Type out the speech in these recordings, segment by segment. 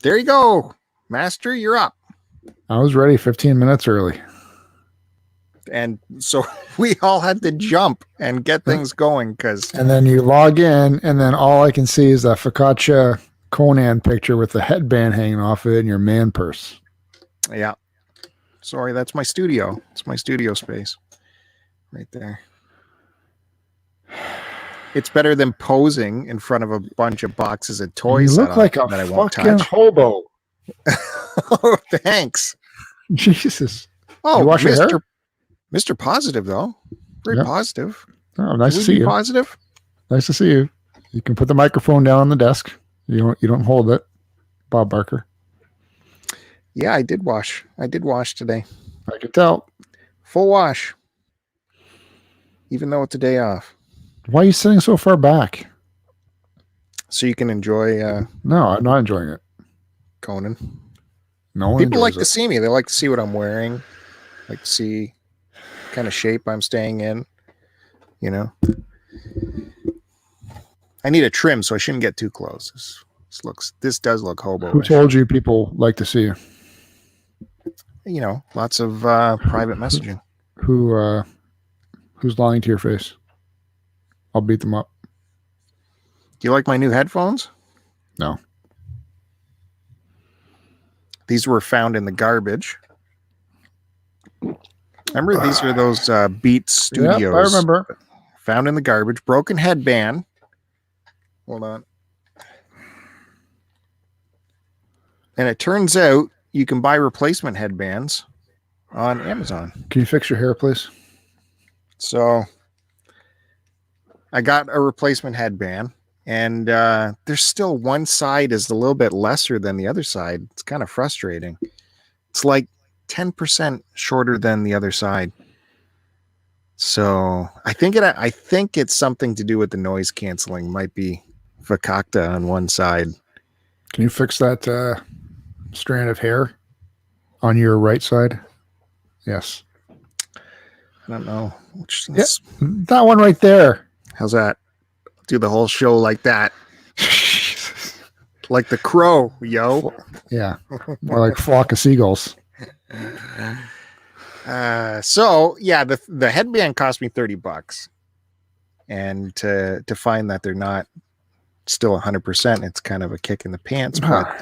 There you go. Master, you're up. I was ready 15 minutes early. And so we all had to jump and get things going And then you log in, and then all I can see is that Focaccia Conan picture with the headband hanging off it and your man purse. Yeah. Sorry, that's my studio. It's my studio space right there. It's better than posing in front of a bunch of boxes of toys. You look like a fucking hobo. Oh, thanks. Jesus. Oh, you wash your hair? Mr. Positive, though. Very positive. Oh, nice to see you. Positive. Nice to see you. You can put the microphone down on the desk. You don't hold it. Bob Barker. Yeah, I did wash. I did wash today. I could tell. Full wash. Even though it's a day off. Why are you sitting so far back? So you can enjoy... No, I'm not enjoying it. Conan. No one People like to see me. They like to see what I'm wearing. Like to see kind of shape I'm staying in. You know? I need a trim, so I shouldn't get too close. This does look hobo. Who told you people like to see you? You know, lots of private messaging. Who's lying to your face? I'll beat them up. Do you like my new headphones? No. These were found in the garbage. Remember, these are those Beats Studios. Yep, I remember. Found in the garbage. Broken headband. Hold on. And it turns out you can buy replacement headbands on Amazon. Can you fix your hair, please? So I got a replacement headband, and there's still one side is a little bit lesser than the other side. It's kind of frustrating. It's like 10% shorter than the other side. So I think it's something to do with the noise canceling. Might be Fakakta on one side. Can you fix that strand of hair on your right side? Yes. I don't know. That one right there. How's that? Do the whole show like that. Like the crow, yo. Yeah. More like flock of seagulls. So yeah, the headband cost me $30. And to find that they're not still 100%, it's kind of a kick in the pants. But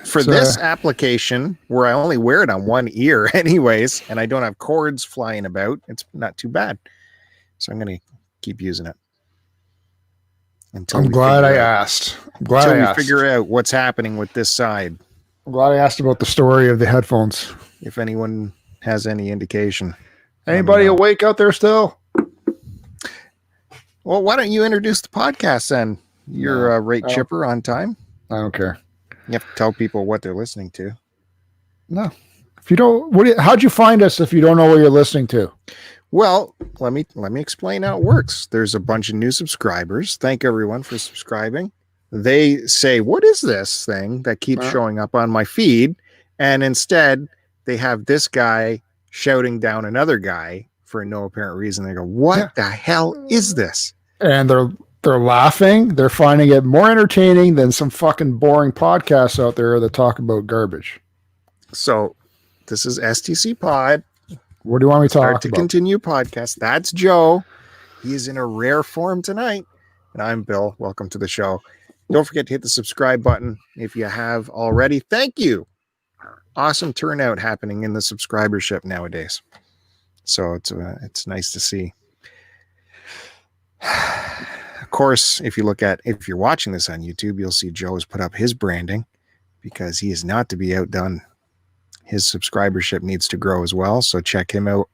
for this application, where I only wear it on one ear anyways, and I don't have cords flying about, it's not too bad. So I'm going to keep using it. I'm glad I asked. Until we figure out what's happening with this side. I'm glad I asked about the story of the headphones. If anyone has any indication. Anybody awake out there still? Well, why don't you introduce the podcast then? You're right chipper on time. I don't care. You have to tell people what they're listening to. No. If you don't, how'd you find us if you don't know what you're listening to? Well, let me explain how it works. There's a bunch of new subscribers. Thank everyone for subscribing. They say, what is this thing that keeps showing up on my feed? And instead, they have this guy shouting down another guy for no apparent reason. They go, what the hell is this? And they're laughing. They're finding it more entertaining than some fucking boring podcasts out there that talk about garbage. So this is STCPod. What do you want me to talk about? Start to continue podcast. That's Joe. He is in a rare form tonight. And I'm Bill. Welcome to the show. Don't forget to hit the subscribe button if you have already. Thank you. Awesome turnout happening in the subscribership nowadays. So it's nice to see. Of course, if you're watching this on YouTube, you'll see Joe has put up his branding because he is not to be outdone. His subscribership needs to grow as well. So check him out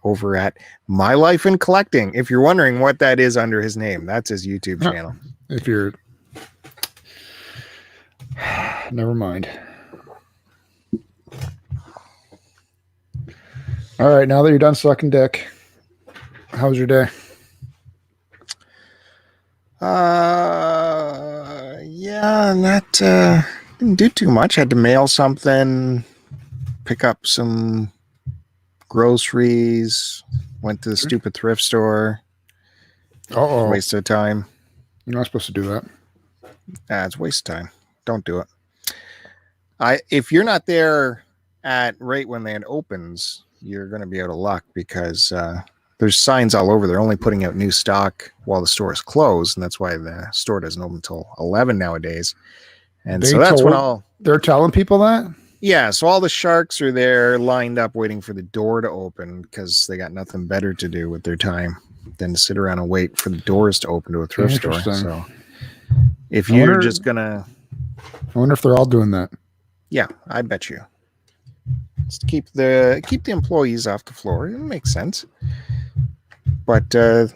over at My Life in Collecting. If you're wondering what that is under his name, that's his YouTube channel. If you're never mind. All right, now that you're done sucking dick, how was your day? Didn't do too much. Had to mail something, pick up some groceries, went to the stupid thrift store. Waste of time. You're not supposed to do that. It's a waste of time. Don't do it. If you're not there at right when it opens, you're going to be out of luck because there's signs all over. They're only putting out new stock while the store is closed, and that's why the store doesn't open until 11 nowadays. And so that's when they're telling people that. Yeah, so all the sharks are there lined up waiting for the door to open because they got nothing better to do with their time than to sit around and wait for the doors to open to a thrift store. So if you're just gonna, I wonder if they're all doing that. Yeah, I bet you. Just keep the employees off the floor. It makes sense. But the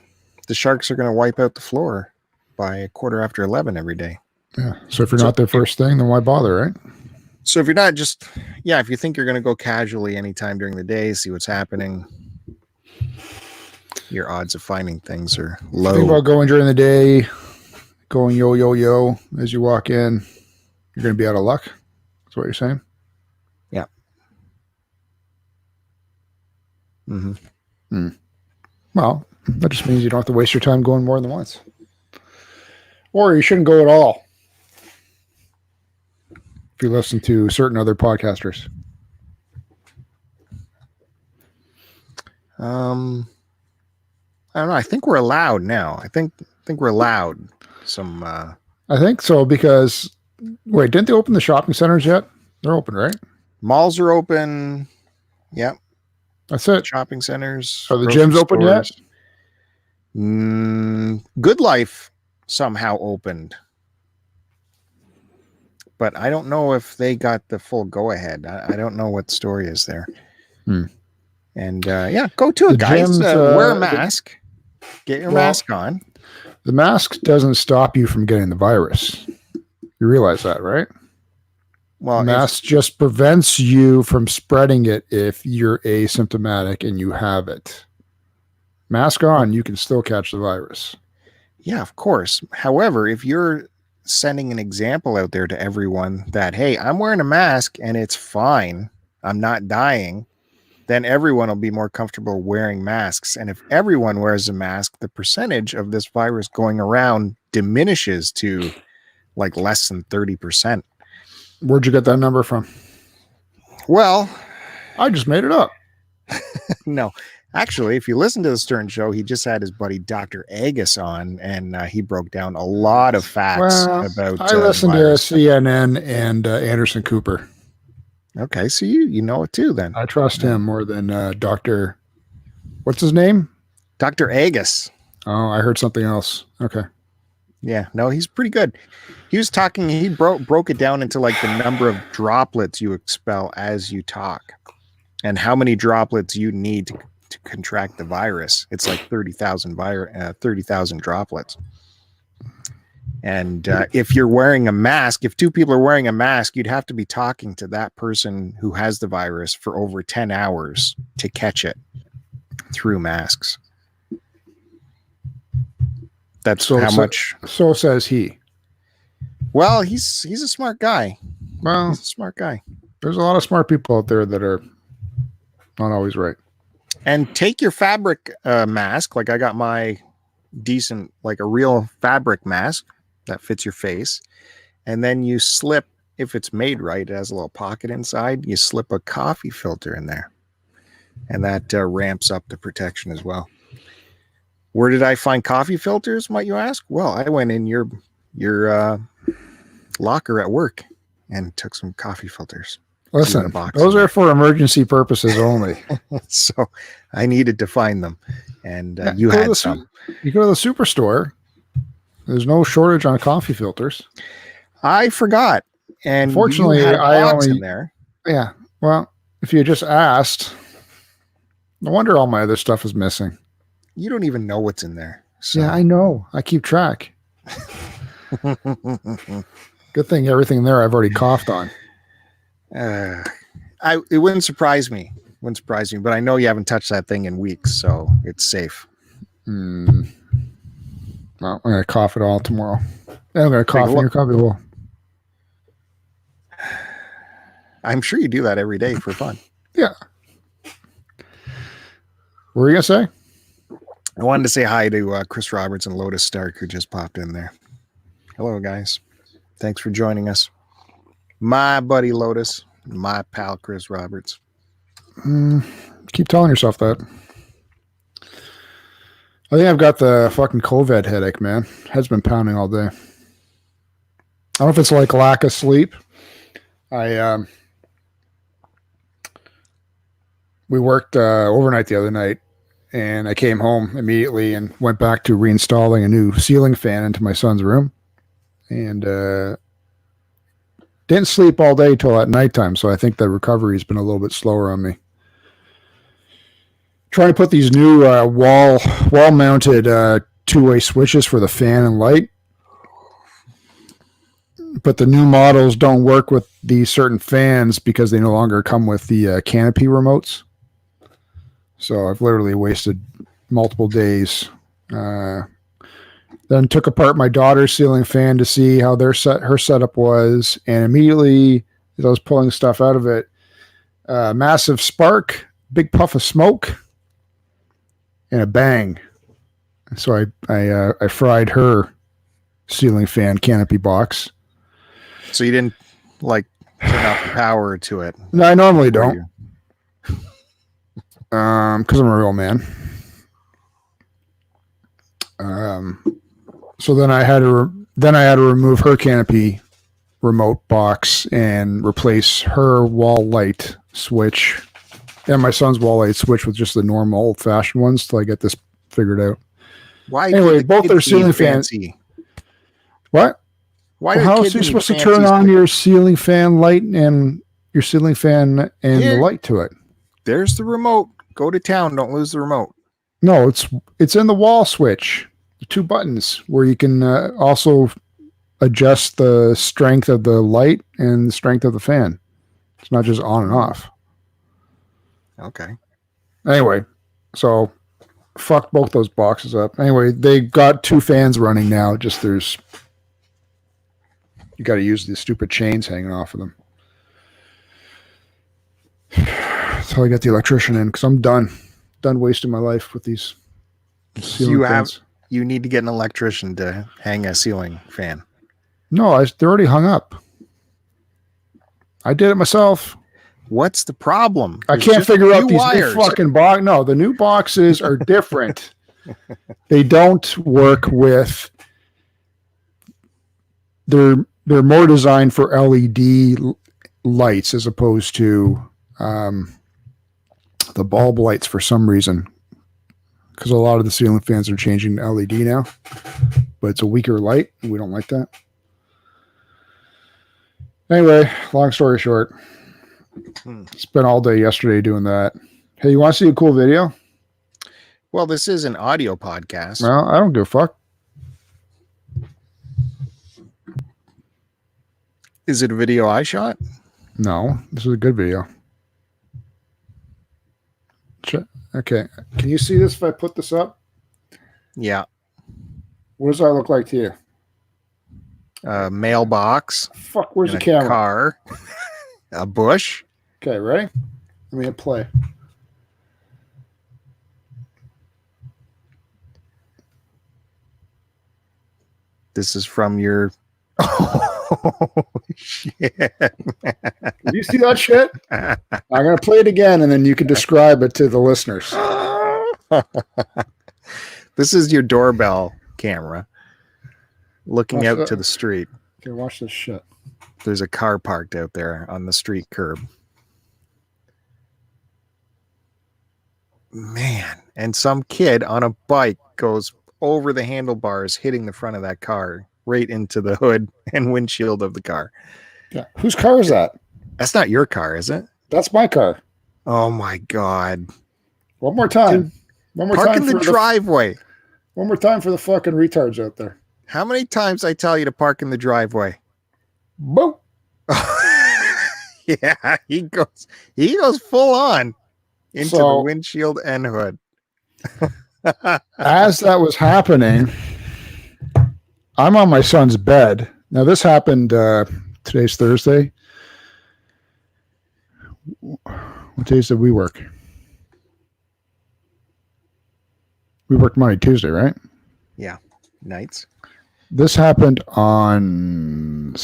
sharks are going to wipe out the floor by 11:15 every day. Yeah. So if you're not there first thing, then why bother, right? So if you're not if you think you're going to go casually anytime during the day, see what's happening, your odds of finding things are low. Think about going during the day, going yo, yo, yo as you walk in. You're going to be out of luck. That's what you're saying? Yeah. Mm-hmm. Well, that just means you don't have to waste your time going more than once. Or you shouldn't go at all. If you listen to certain other podcasters. I don't know. I think we're allowed now. I think we're allowed some. I think so because wait, didn't they open the shopping centers yet? They're open, right? Malls are open. Yep. That's it. Shopping centers. Are the gyms open yet? Good Life somehow opened. But I don't know if they got the full go-ahead. I don't know what the story is there. And go to it, guys. Wear a mask. Get your mask on. The mask doesn't stop you from getting the virus. You realize that, right? Well, the mask just prevents you from spreading it if you're asymptomatic and you have it. Mask on, you can still catch the virus. Yeah, of course. However, if you're sending an example out there to everyone that, hey, I'm wearing a mask and it's fine, I'm not dying, then everyone will be more comfortable wearing masks. And if everyone wears a mask, the percentage of this virus going around diminishes to like less than 30%. Where'd you get that number from? Well, I just made it up. No. Actually, if you listen to the Stern Show, he just had his buddy Dr. Agus on, and he broke down a lot of facts about. I listened to CNN and Anderson Cooper. Okay, so you know it too, then. I trust him more than Dr. What's his name? Dr. Agus. Oh, I heard something else. Okay. Yeah, no, he's pretty good. He was talking. He broke it down into like the number of droplets you expel as you talk, and how many droplets you need to contract the virus. It's like 30,000 droplets. And if you're wearing a mask, if two people are wearing a mask, you'd have to be talking to that person who has the virus for over 10 hours to catch it through masks. That's much. So says he. Well, he's a smart guy. Well, he's a smart guy. There's a lot of smart people out there that are not always right. And take your fabric mask. Like I got my decent, like a real fabric mask that fits your face. And then you slip, if it's made right, it has a little pocket inside. You slip a coffee filter in there. And that ramps up the protection as well. Where did I find coffee filters, might you ask? Well, I went in your locker at work and took some coffee filters. Listen, those are for emergency purposes only. So I needed to find them, and you had some. You go to the superstore. There's no shortage on coffee filters. I forgot, and fortunately, I only in there. Yeah, well, if you just asked, no wonder all my other stuff is missing. You don't even know what's in there. So. Yeah, I know. I keep track. Good thing everything there I've already coughed on. It wouldn't surprise me. But I know you haven't touched that thing in weeks, so it's safe. Well, I'm going to cough it all tomorrow. And I'm going to cough in your coffee bowl. I'm sure you do that every day for fun. Yeah. What were you going to say? I wanted to say hi to Chris Roberts and Lotus Stark, who just popped in there. Hello, guys. Thanks for joining us. My buddy Lotus, my pal Chris Roberts. Keep telling yourself that. I think I've got the fucking COVID headache, man. Head's been pounding all day. I don't know if it's like lack of sleep. We worked overnight the other night, and I came home immediately and went back to reinstalling a new ceiling fan into my son's room, and didn't sleep all day till at nighttime. So I think the recovery has been a little bit slower on me. Trying to put these new wall mounted two-way switches for the fan and light, but the new models don't work with these certain fans because they no longer come with the canopy remotes. So I've literally wasted multiple days. Then took apart my daughter's ceiling fan to see how her setup was, and immediately as I was pulling stuff out of it, massive spark, big puff of smoke, and a bang. So I fried her ceiling fan canopy box. So you didn't like turn off the power to it? No, I normally don't. Because I'm a real man. So then I had to remove her canopy remote box and replace her wall light switch and my son's wall light switch with just the normal old-fashioned ones till I get this figured out. Why? Anyway, both their ceiling fans. What? Why? Well, how is you supposed to turn on your ceiling fan light and your ceiling fan and the light to it? There's the remote. Go to town. Don't lose the remote. No, it's in the wall switch. The two buttons where you can also adjust the strength of the light and the strength of the fan. It's not just on and off. Okay. Anyway, so fuck both those boxes up. Anyway, they got two fans running now. Just you got to use the stupid chains hanging off of them. So I got the electrician in because I'm done wasting my life with these ceiling fans. You need to get an electrician to hang a ceiling fan. No, they're already hung up. I did it myself. What's the problem? I can't figure out these new fucking box. No, the new boxes are different. They don't work with. They're more designed for LED lights as opposed to the bulb lights for some reason. Because a lot of the ceiling fans are changing to LED now, but it's a weaker light, and we don't like that. Anyway, long story short, spent all day yesterday doing that. Hey, you want to see a cool video? Well, this is an audio podcast. Well, I don't give a fuck. Is it a video I shot? No, this is a good video. Okay. Can you see this if I put this up? Yeah. What does that look like to you? Mailbox. Fuck, where's the camera? Car. A bush. Okay, ready? Let me hit play. This is from your... Oh, shit. Did you see that shit? I'm going to play it again, and then you can describe it to the listeners. This is your doorbell camera looking out to the street. Okay, watch this shit. There's a car parked out there on the street curb. Man, and some kid on a bike goes over the handlebars, hitting the front of that car, right into the hood and windshield of the car. Yeah. Whose car is that? That's not your car, is it? That's my car. Oh my God. One more time. One more Park time in the driveway. One more time for the fucking retards out there. How many times I tell you to park in the driveway? Boom. Yeah, he goes full on into the windshield and hood. As that was happening, I'm on my son's bed. Now this happened, today's Thursday. What days did we work? We worked Monday, Tuesday, right? Yeah, nights. This happened on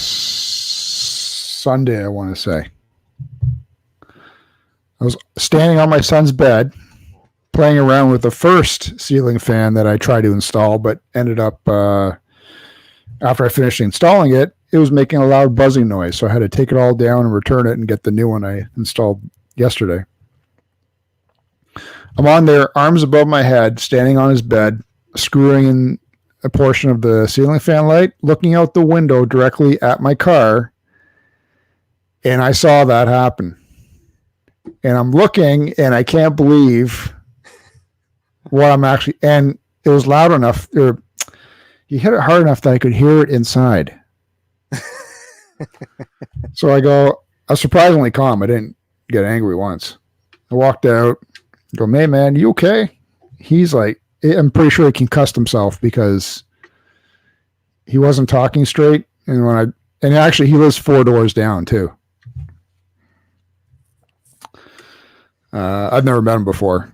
Sunday, I want to say. I was standing on my son's bed, playing around with the first ceiling fan that I tried to install, but ended up, after I finished installing it, it was making a loud buzzing noise. So I had to take it all down and return it and get the new one I installed yesterday. I'm on there, arms above my head, standing on his bed, screwing in a portion of the ceiling fan light, looking out the window directly at my car, and I saw that happen. And I'm looking, and I can't believe what I'm actually, and it was loud enough, or he hit it hard enough that I could hear it inside. So I was surprisingly calm. I didn't get angry once. I walked out, go, hey man, you okay? He's like, I'm pretty sure he concussed himself because he wasn't talking straight. And actually he lives 4 doors down too. I've never met him before.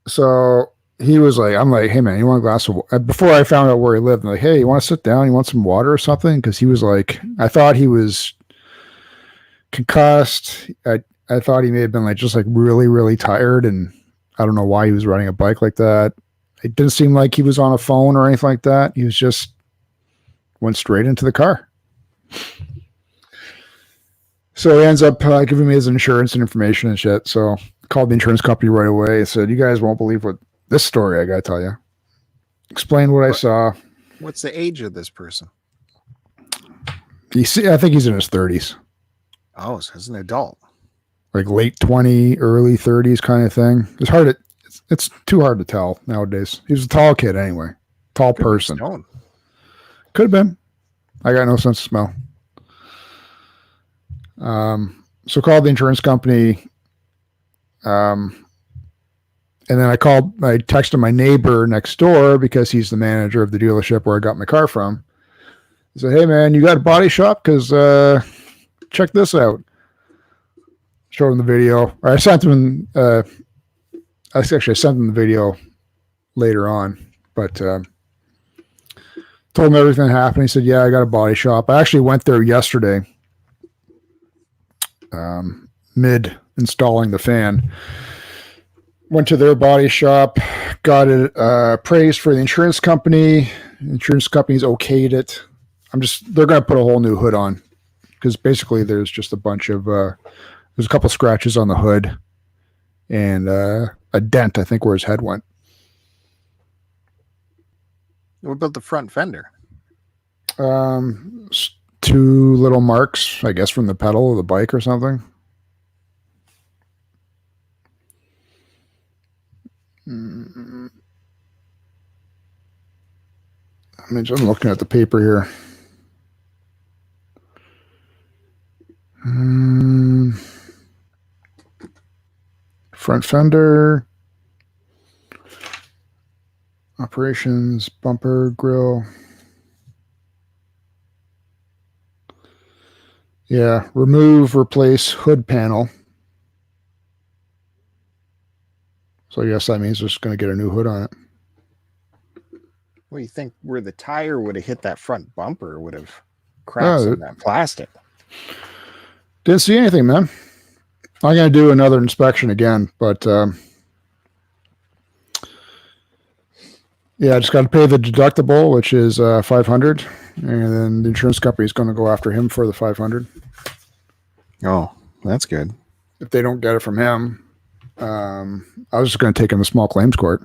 So he was like, I'm like, hey man, you want a glass of water? Before I found out where he lived, I'm like, hey, you want to sit down? You want some water or something? Because he was like, I thought he was concussed. I thought he may have been just really, really tired, and I don't know why he was riding a bike like that. It didn't seem like he was on a phone or anything like that. He was just went straight into the car. So he ends up giving me his insurance and information and shit. So I called the insurance company right away and said, you guys won't believe this story I got to tell you. Explain what I saw. What's the age of this person? I think he's in his 30s. Oh, so he's an adult. Like late 20, early 30s kind of thing. It's too hard to tell nowadays. He was a tall kid anyway. Tall person. Could have been. I got no sense of smell. So called the insurance company. And then I texted my neighbor next door because he's the manager of the dealership where I got my car from. I said, hey man, you got a body shop? Because check this out. Showed him the video. Or I sent him I sent him the video later on, but told him everything that happened. He said, yeah, I got a body shop. I actually went there yesterday, mid installing the fan. Went to their body shop, got it appraised for the insurance company. The insurance company's okayed it. They're going to put a whole new hood on because basically there's just a bunch of, there's a couple scratches on the hood and a dent, I think, where his head went. What about the front fender? 2 little marks, I guess, from the pedal of the bike or something. I'm looking at the paper here. Front fender, operations, bumper, grill. Yeah, remove, replace hood panel. So I guess that means we're just going to get a new hood on it. What do you think where the tire would have hit that front bumper would have cracked some of that plastic? Didn't see anything, man. I'm going to do another inspection again, but yeah, I just got to pay the deductible, which is $500, and then the insurance company is going to go after him for the $500. Oh, that's good. If they don't get it from him, I was just going to take him to small claims court.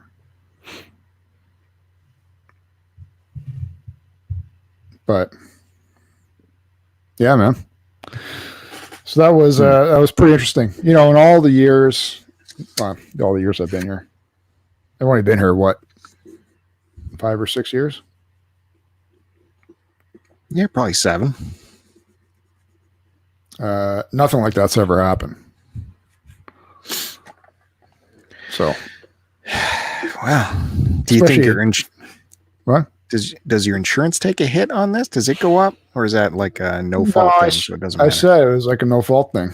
But yeah, man. So that was pretty interesting. You know, in all the years I've been here, I've only been here, 5 or 6 years? Yeah, probably 7. Nothing like that's ever happened. So, wow. Do you think what? Does your insurance take a hit on this? Does it go up, or is that like a no fault thing? So it doesn't matter? I said it was like a no fault thing.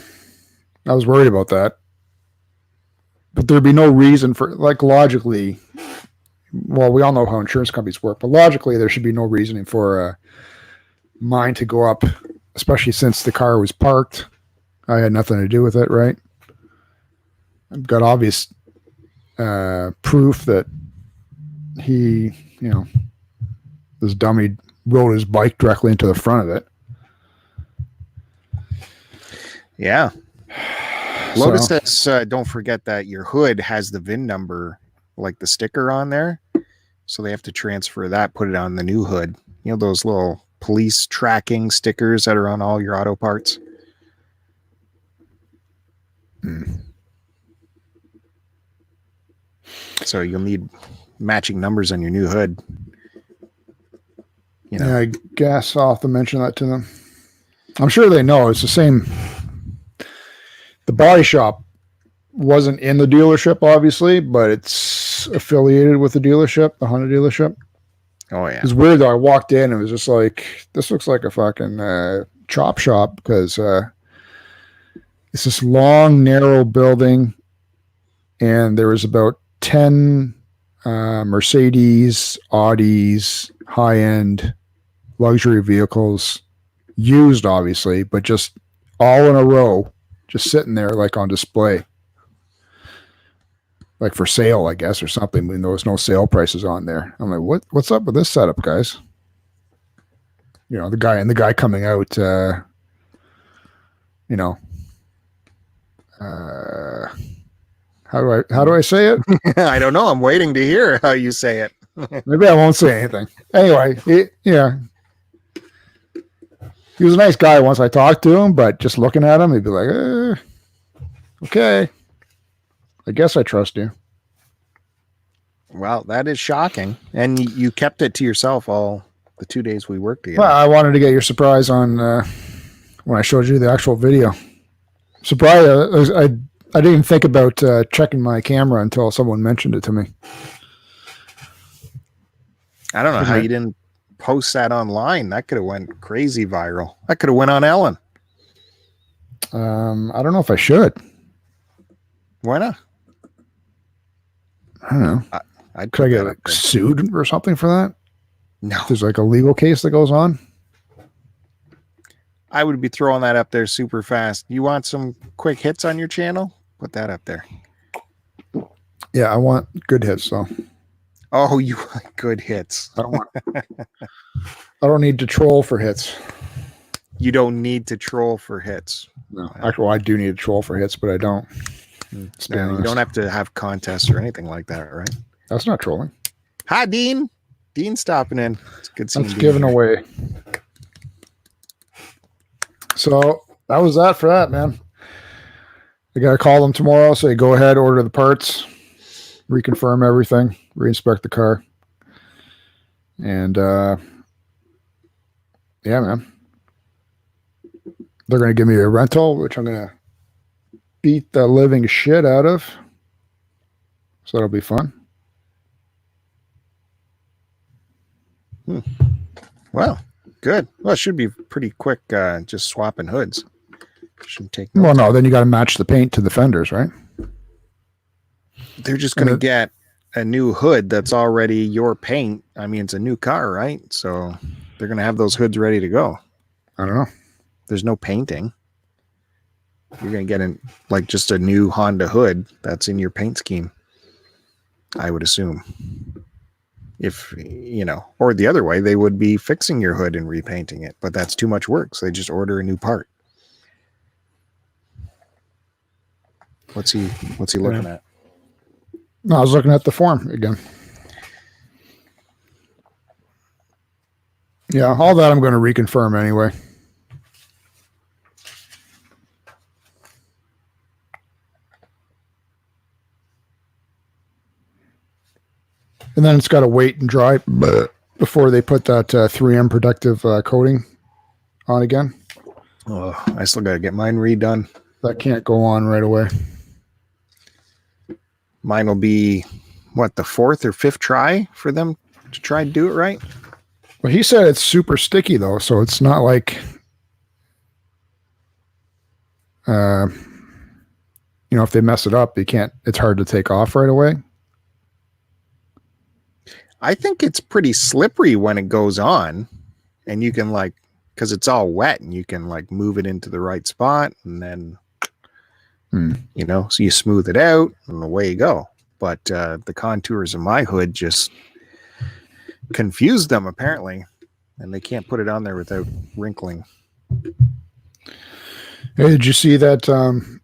I was worried about that, but there'd be no reason for, logically. Well, we all know how insurance companies work, but logically, there should be no reasoning for mine to go up especially since the car was parked. I had nothing to do with it, right? I've got obvious proof that he, this dummy rode his bike directly into the front of it. Yeah. Lotus says, don't forget that your hood has the VIN number, like the sticker on there. So they have to transfer that, put it on the new hood. You know, those little police tracking stickers that are on all your auto parts. So you'll need matching numbers on your new hood. Yeah, I guess I'll have to mention that to them. I'm sure they know. It's the same. The body shop wasn't in the dealership, obviously, but it's affiliated with the dealership, the Honda dealership. Oh, yeah. It's weird, though. I walked in and it was just like, this looks like a fucking chop shop because it's this long, narrow building, and there was about 10 Mercedes, Audis, high-end luxury vehicles, used, obviously, but just all in a row, just sitting there like on display. Like for sale, I guess, or something. When there was no sale prices on there. I'm like, what's up with this setup, guys? The guy coming out, how do I say it? I don't know. I'm waiting to hear how you say it. Maybe I won't say anything. Anyway, he was a nice guy once I talked to him, but just looking at him, he'd be like, okay, I guess I trust you. Well, that is shocking. And you kept it to yourself all the 2 days we worked together. Well, I wanted to get your surprise on when I showed you the actual video. Surprise! I didn't even think about checking my camera until someone mentioned it to me. I don't know how you didn't post that online. That could have went crazy viral. That could have went on Ellen. I don't know if I should. Why not? I don't know. Could I get sued or something for that? No. There's like a legal case that goes on. I would be throwing that up there super fast. You want some quick hits on your channel? Put that up there. Yeah, I want good hits though. Oh, you want good hits. I don't need to troll for hits. You don't need to troll for hits. No, actually, I do need to troll for hits, but I don't. No, you don't have to have contests or anything like that, right? That's not trolling. Hi, Dean. Dean's stopping in. It's good seeing That's given away. So that was that for that, man. I got to call them tomorrow. Say, go ahead, order the parts, reconfirm everything, reinspect the car. And yeah, man. They're going to give me a rental, which I'm going to beat the living shit out of. So that'll be fun. Well, good. Well, it should be pretty quick, just swapping hoods. Shouldn't take well, no, then you got to match the paint to the fenders, right? They're just going to get a new hood that's already your paint. I mean, it's a new car, right? So they're going to have those hoods ready to go. I don't know. There's no painting. You're going to get like just a new Honda hood that's in your paint scheme, I would assume. If, or the other way, they would be fixing your hood and repainting it, but that's too much work. So they just order a new part. What's he looking at? No, I was looking at the form again. Yeah, all that I'm going to reconfirm anyway. And then it's got to wait and dry before they put that 3M protective coating on again. Oh, I still got to get mine redone. That can't go on right away. Mine will be, the fourth or fifth try for them to try to do it right? Well, he said it's super sticky, though, so it's not like, if they mess it up, it's hard to take off right away. I think it's pretty slippery when it goes on, and you can because it's all wet and you can like move it into the right spot and then, you know, so you smooth it out and away you go. But the contours of my hood just confused them apparently, and they can't put it on there without wrinkling. Hey, did you see that?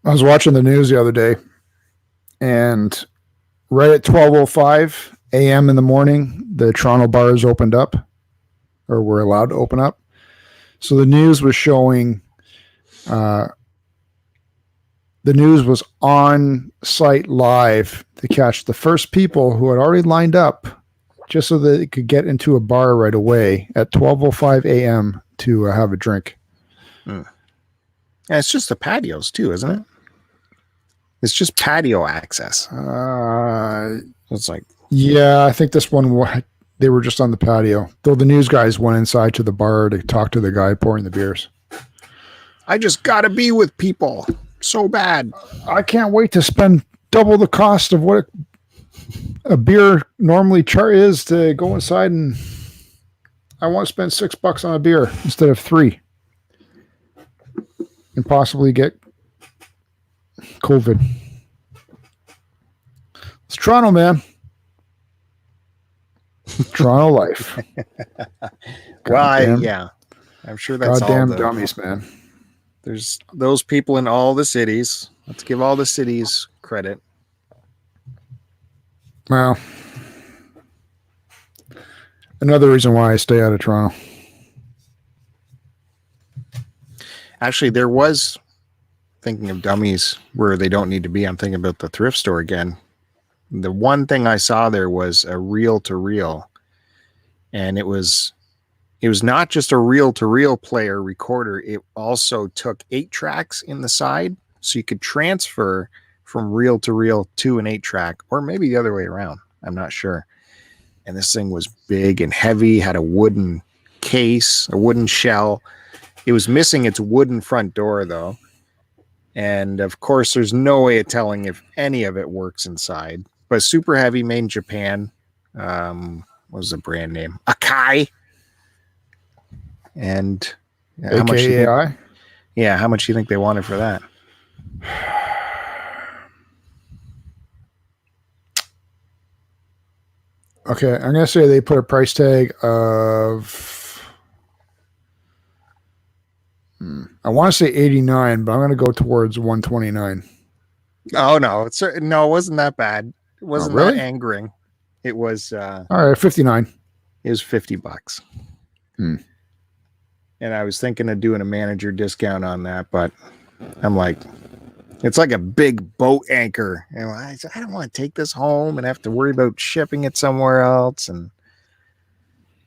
I was watching the news the other day, and right at 12:05 a.m. in the morning, the Toronto bars opened up, or were allowed to open up. So the news was showing, the news was on site live to catch the first people who had already lined up just so that they could get into a bar right away at 12:05 a.m. to have a drink. Yeah, it's just the patios too, isn't it? It's just patio access. It's like, yeah, I think this one, they were just on the patio. Though the news guys went inside to the bar to talk to the guy pouring the beers. I just got to be with people so bad. I can't wait to spend double the cost of what a beer normally is to go inside, and I want to spend $6 on a beer instead of $3 and possibly get COVID. It's Toronto, man. Toronto life. Well, yeah, I'm sure that's goddamn dummies, man. There's those people in all the cities. Let's give all the cities credit. Well, another reason why I stay out of Toronto. Actually, there was, thinking of dummies where they don't need to be, I'm thinking about the thrift store again. The one thing I saw there was a reel-to-reel, and it was not just a reel-to-reel player recorder. It also took 8 tracks in the side, so you could transfer from reel-to-reel to an 8-track, or maybe the other way around. I'm not sure. And this thing was big and heavy, had a wooden case, a wooden shell. It was missing its wooden front door, though. And, of course, there's no way of telling if any of it works inside. But super heavy, made in Japan. What was the brand name? Akai. And how much do you think? Yeah, how much do you think they wanted for that? Okay, I'm gonna say they put a price tag of I want to say 89, but I'm gonna go towards 129. Oh no, it wasn't that bad. It wasn't really that angering. It was all right, 59. It was $50. And I was thinking of doing a manager discount on that, but I'm like, it's like a big boat anchor. And I don't want to take this home and have to worry about shipping it somewhere else. And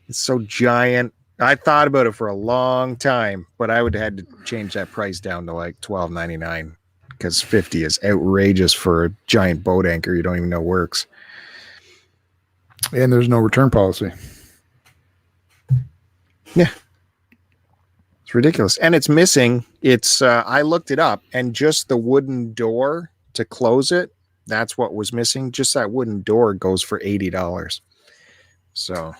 it's so giant. I thought about it for a long time, but I would have had to change that price down to like $12.99 because $50 is outrageous for a giant boat anchor you don't even know works. And there's no return policy. Yeah. It's ridiculous. And it's missing. I looked it up, and just the wooden door to close it, that's what was missing. Just that wooden door goes for $80. So,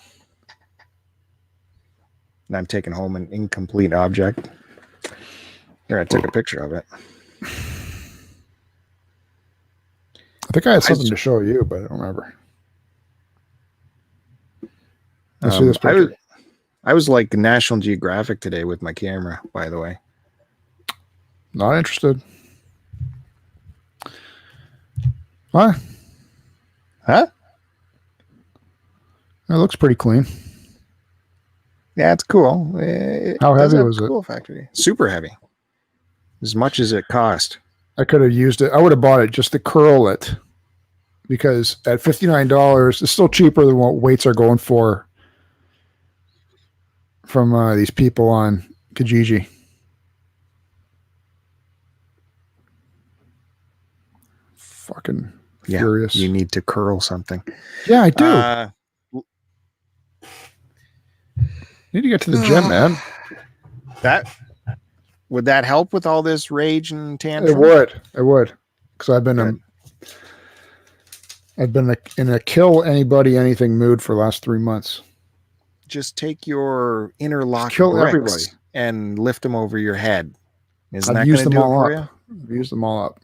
and I'm taking home an incomplete object. Here, I took a picture of it. I think I had something to show you, but I don't remember. Let's see this picture. I was like National Geographic today with my camera, by the way. Not interested. What? Huh? It looks pretty clean. Yeah, it's cool. How heavy was it? Cool factory. Super heavy. As much as it cost. I could have used it. I would have bought it just to curl it, because at $59, it's still cheaper than what weights are going for from these people on Kijiji. Fucking furious. You need to curl something. Yeah, I do. Need to get to the gym, man. Would that help with all this rage and tantrum? It would. Because I've been in a kill anybody anything mood for the last 3 months. Just take your interlock kill bricks everybody. and lift them over your head. Isn't I've that going used to them do it all for up. I've used them all up.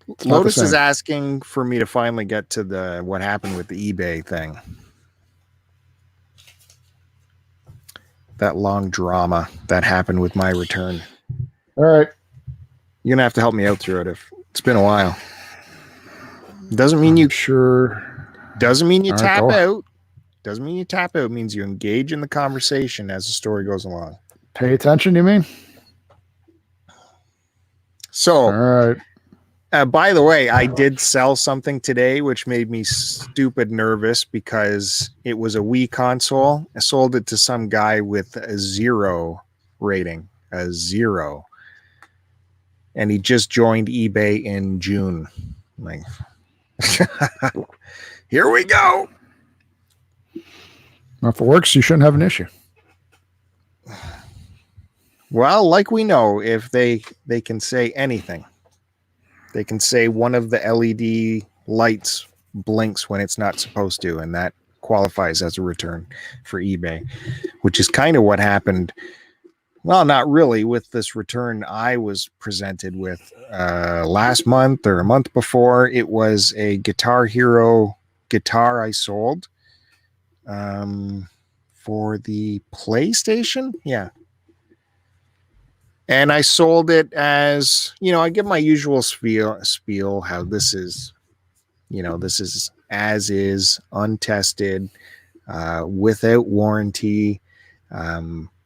It's not the Lotus is same. asking for me to finally get to the what happened with the eBay thing. That long drama that happened with my return. All right. You're gonna have to help me out through it. If it's been a while. Doesn't mean you sure. Doesn't mean you All right, tap go. out. Doesn't mean you tap out. It means you engage in the conversation as the story goes along. Pay attention, you mean? So, all right. By the way, I did sell something today, which made me stupid nervous because it was a Wii console. I sold it to some guy with a 0 rating, a 0. And he just joined eBay in June. I'm like, here we go. Well, if it works, you shouldn't have an issue. Well, like we know, if they can say anything, they can say one of the LED lights blinks when it's not supposed to, and that qualifies as a return for eBay, which is kind of what happened. Well, not really with this return I was presented with last month or a month before. It was a Guitar Hero guitar I sold for the PlayStation. Yeah. And I sold it as, I give my usual spiel how this is, this is as is, untested, without warranty,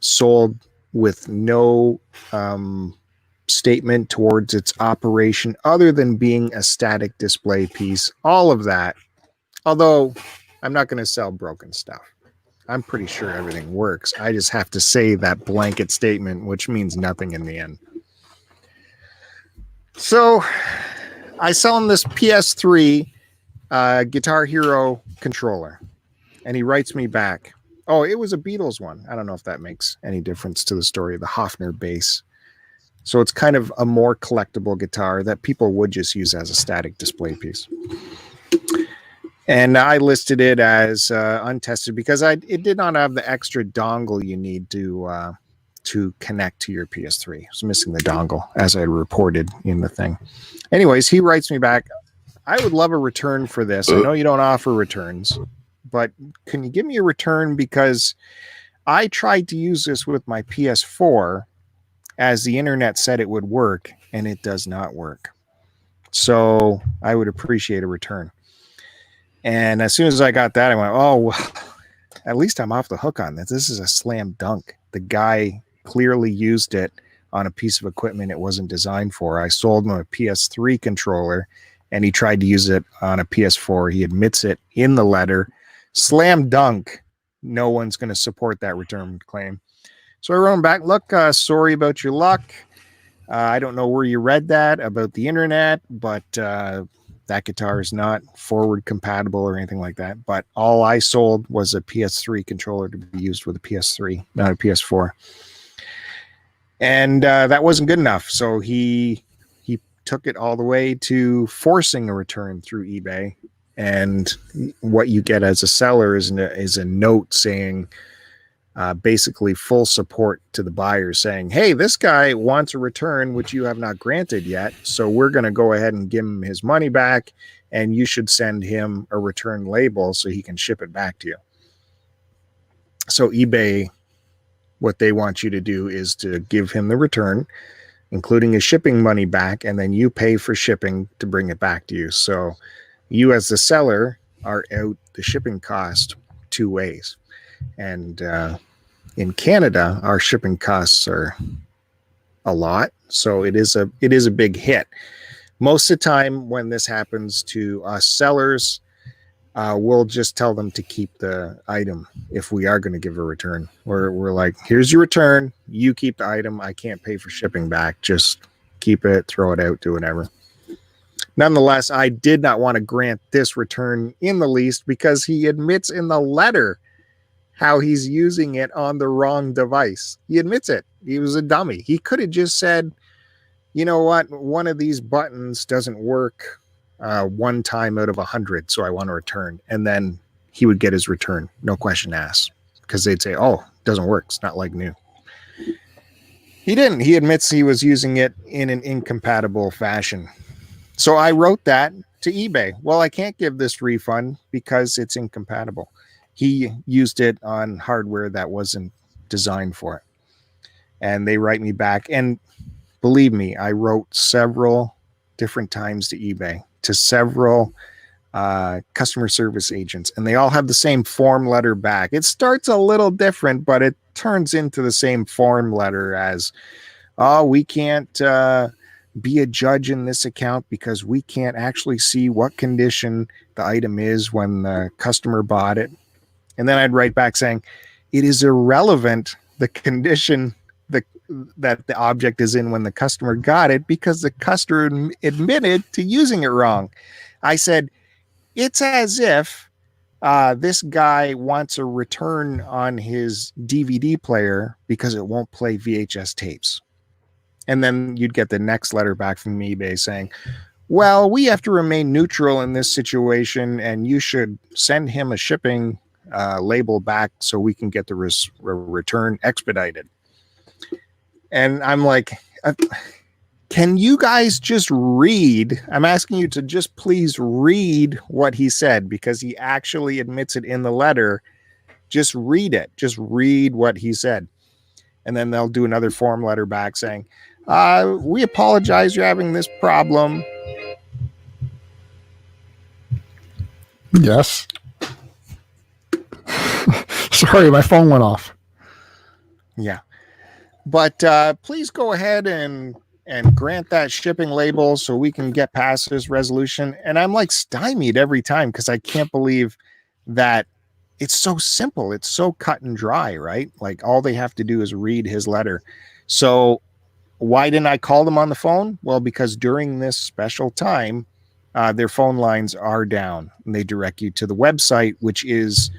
sold with no statement towards its operation other than being a static display piece. All of that. Although I'm not going to sell broken stuff. I'm pretty sure everything works. I just have to say that blanket statement, which means nothing in the end. So I sell him this PS3 Guitar Hero controller, and he writes me back. Oh, it was a Beatles one. I don't know if that makes any difference to the story. The Hofner bass. So it's kind of a more collectible guitar that people would just use as a static display piece. And I listed it as untested because it did not have the extra dongle you need to connect to your PS3. It was missing the dongle, as I reported in the thing. Anyways, he writes me back, I would love a return for this. I know you don't offer returns, but can you give me a return? Because I tried to use this with my PS4 as the internet said it would work, and it does not work. So I would appreciate a return. And as soon as I got that, I went, oh, well, at least I'm off the hook on this. This is a slam dunk. The guy clearly used it on a piece of equipment it wasn't designed for. I sold him a PS3 controller, and he tried to use it on a PS4. He admits it in the letter. Slam dunk. No one's going to support that return claim. So I wrote him back, look, sorry about your luck. I don't know where you read that about the internet, but that guitar is not forward compatible or anything like that. But all I sold was a PS3 controller to be used with a PS3, not a PS4. And that wasn't good enough. So he took it all the way to forcing a return through eBay. And what you get as a seller is a note saying basically full support to the buyer, saying, hey, this guy wants a return, which you have not granted yet. So we're going to go ahead and give him his money back, and you should send him a return label so he can ship it back to you. So eBay, what they want you to do is to give him the return, including his shipping money back, and then you pay for shipping to bring it back to you. So you as the seller are out the shipping cost two ways. And in Canada, our shipping costs are a lot. So it is a big hit. Most of the time when this happens to us sellers, we'll just tell them to keep the item if we are going to give a return. We're like, here's your return. You keep the item. I can't pay for shipping back. Just keep it, throw it out, do whatever. Nonetheless, I did not want to grant this return in the least because he admits in the letter how he's using it on the wrong device. He admits it. He was a dummy. He could have just said, you know what? One of these buttons doesn't work one time out of 100, so I want to return. And then he would get his return. No question asked. Because they'd say, oh, doesn't work. It's not like new. He didn't. He admits he was using it in an incompatible fashion. So I wrote that to eBay. Well, I can't give this refund because it's incompatible. He used it on hardware that wasn't designed for it. And they write me back. And believe me, I wrote several different times to eBay, to several customer service agents, and they all have the same form letter back. It starts a little different, but it turns into the same form letter as, oh, we can't be a judge in this account because we can't actually see what condition the item is when the customer bought it. And then I'd write back saying, it is irrelevant the condition that the object is in when the customer got it because the customer admitted to using it wrong. I said, it's as if this guy wants a return on his DVD player because it won't play VHS tapes. And then you'd get the next letter back from eBay saying, well, we have to remain neutral in this situation, and you should send him a shipping label back so we can get the return expedited. And I'm like, can you guys just read? I'm asking you to just please read what he said, because he actually admits it in the letter. Just read it. Just read what he said. And then they'll do another form letter back saying, we apologize you're having this problem. Yes. Sorry, my phone went off. Yeah. But please go ahead and grant that shipping label so we can get past this resolution. And I'm like stymied every time because I can't believe that it's so simple. It's so cut and dry, right? Like all they have to do is read his letter. So why didn't I call them on the phone? Well, because during this special time, their phone lines are down and they direct you to the website, which is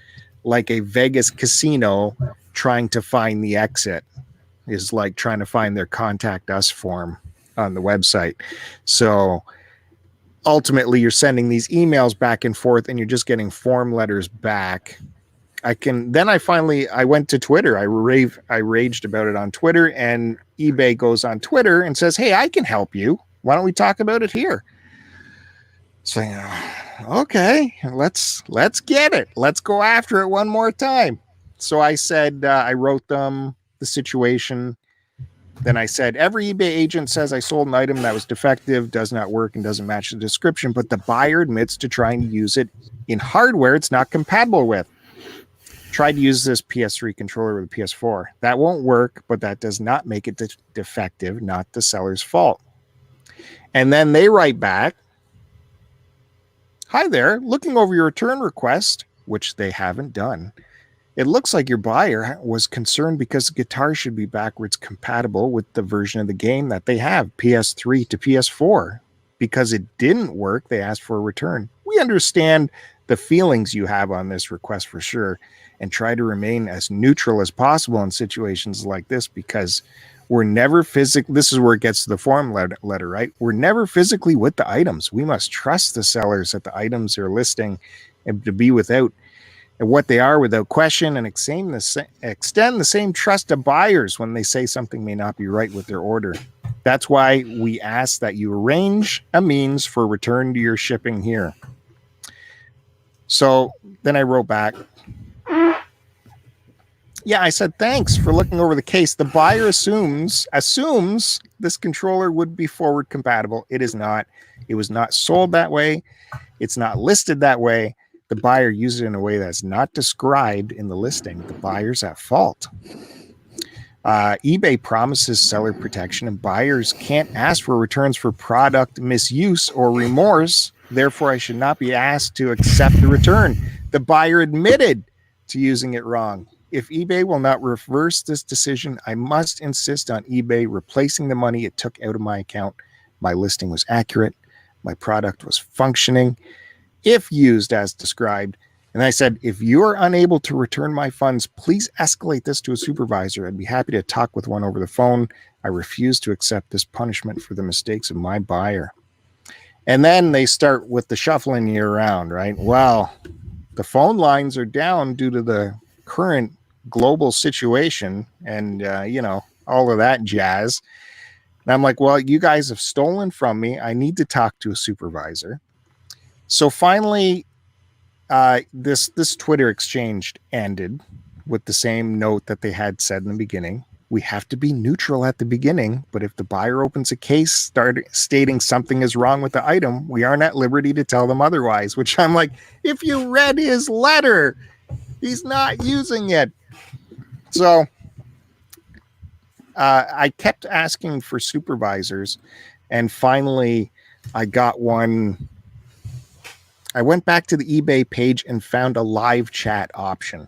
like a Vegas casino trying to find the exit. Is like trying to find their contact us form on the website. So ultimately you're sending these emails back and forth and you're just getting form letters back. I went to Twitter. I raged about it on Twitter, and eBay goes on Twitter and says, hey, I can help you. Why don't we talk about it here? So, okay, let's get it. Let's go after it one more time. So I said, I wrote them the situation. Then I said, every eBay agent says I sold an item that was defective, does not work, and doesn't match the description, but the buyer admits to trying to use it in hardware it's not compatible with. Tried to use this PS3 controller with a PS4. That won't work, but that does not make it defective, not the seller's fault. And then they write back, hi there, looking over your return request, which they haven't done. It looks like your buyer was concerned because the guitar should be backwards compatible with the version of the game that they have, PS3 to PS4. Because it didn't work, they asked for a return. We understand the feelings you have on this request for sure, and try to remain as neutral as possible in situations like this, because we're never this is where it gets to the form letter, right? We're never physically with the items. We must trust the sellers that the items they're listing and to be without and what they are without question, and extend the same trust to buyers when they say something may not be right with their order. That's why we ask that you arrange a means for return to your shipping here. So then I wrote back, yeah, I said, thanks for looking over the case. The buyer assumes this controller would be forward compatible. It is not. It was not sold that way. It's not listed that way. The buyer used it in a way that's not described in the listing. The buyer's at fault. eBay promises seller protection, and buyers can't ask for returns for product misuse or remorse. Therefore, I should not be asked to accept the return. The buyer admitted to using it wrong. If eBay will not reverse this decision, I must insist on eBay replacing the money it took out of my account. My listing was accurate. My product was functioning, if used as described. And I said, if you're unable to return my funds, please escalate this to a supervisor. I'd be happy to talk with one over the phone. I refuse to accept this punishment for the mistakes of my buyer. And then they start with the shuffling you around, right? Well, the phone lines are down due to the current global situation and, all of that jazz. And I'm like, well, you guys have stolen from me. I need to talk to a supervisor. So finally, this Twitter exchange ended with the same note that they had said in the beginning. We have to be neutral at the beginning, but if the buyer opens a case stating something is wrong with the item, we aren't at liberty to tell them otherwise, which I'm like, if you read his letter, he's not using it. So I kept asking for supervisors, and finally I got one. I went back to the eBay page and found a live chat option.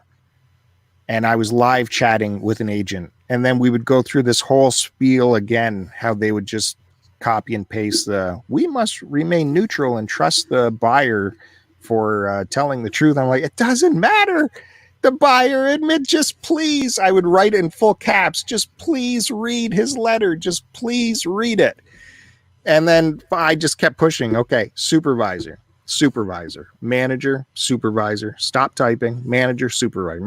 And I was live chatting with an agent. And then we would go through this whole spiel again, how they would just copy and paste we must remain neutral and trust the buyer for telling the truth. I'm like, it doesn't matter. The buyer just please. I would write in full caps, just please read his letter. Just please read it. And then I just kept pushing. Okay, supervisor, manager, supervisor, stop typing, manager, supervisor.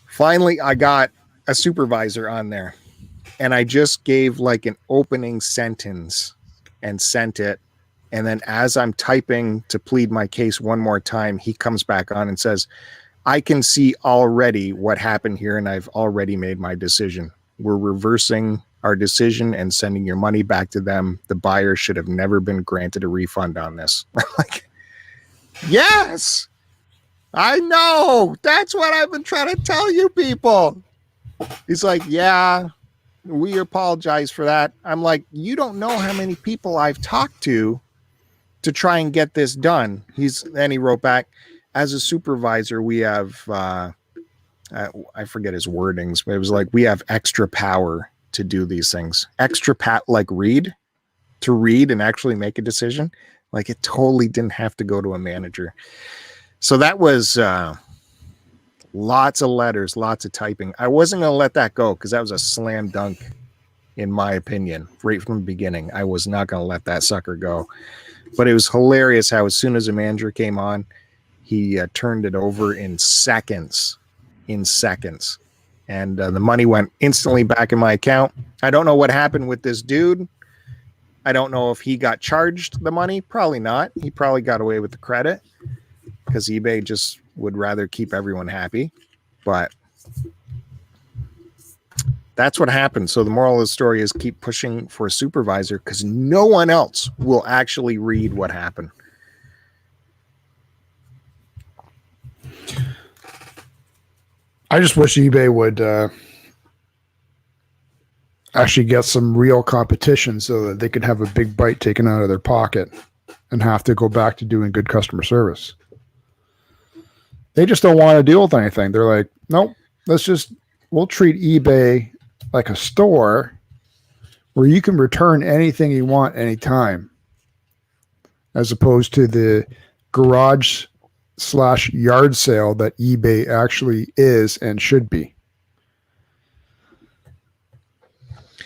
Finally, I got a supervisor on there, and I just gave like an opening sentence and sent it. And then as I'm typing to plead my case one more time, he comes back on and says, I can see already what happened here, and I've already made my decision. We're reversing our decision and sending your money back to them. The buyer should have never been granted a refund on this. I'm like, yes, I know. That's what I've been trying to tell you people. He's like, yeah, we apologize for that. I'm like, you don't know how many people I've talked to try and get this done. Then he wrote back, as a supervisor, we have, I forget his wordings, but it was like, we have extra power to do these things. Like to read and actually make a decision. Like, it totally didn't have to go to a manager. So that was lots of letters, lots of typing. I wasn't going to let that go because that was a slam dunk, in my opinion, right from the beginning. I was not going to let that sucker go. But it was hilarious how as soon as a manager came on, he turned it over in seconds. And the money went instantly back in my account. I don't know what happened with this dude. I don't know if he got charged the money. Probably not. He probably got away with the credit because eBay just would rather keep everyone happy. But that's what happened. So the moral of the story is keep pushing for a supervisor because no one else will actually read what happened. I just wish eBay would actually get some real competition so that they could have a big bite taken out of their pocket and have to go back to doing good customer service. They just don't want to deal with anything. They're like, nope, we'll treat eBay like a store where you can return anything you want anytime, as opposed to the garage/yard sale that eBay actually is and should be.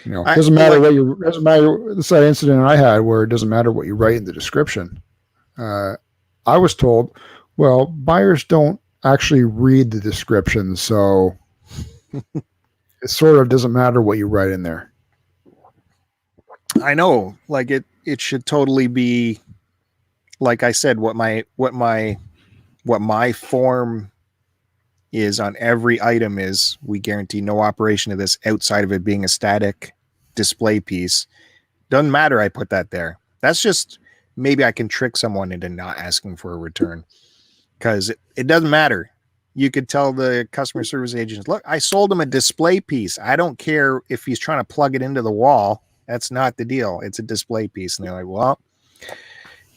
You know, it doesn't matter this incident I had where it doesn't matter what you write in the description. I was told, well, buyers don't actually read the description, so it sort of doesn't matter what you write in there. I know, like it should totally be, like I said, what my form is on every item is, we guarantee no operation of this outside of it being a static display piece. Doesn't matter I put that there. That's just, maybe I can trick someone into not asking for a return, because it doesn't matter. You could tell the customer service agents, look, I sold him a display piece. I don't care if he's trying to plug it into the wall. That's not the deal. It's a display piece. And they're like, well,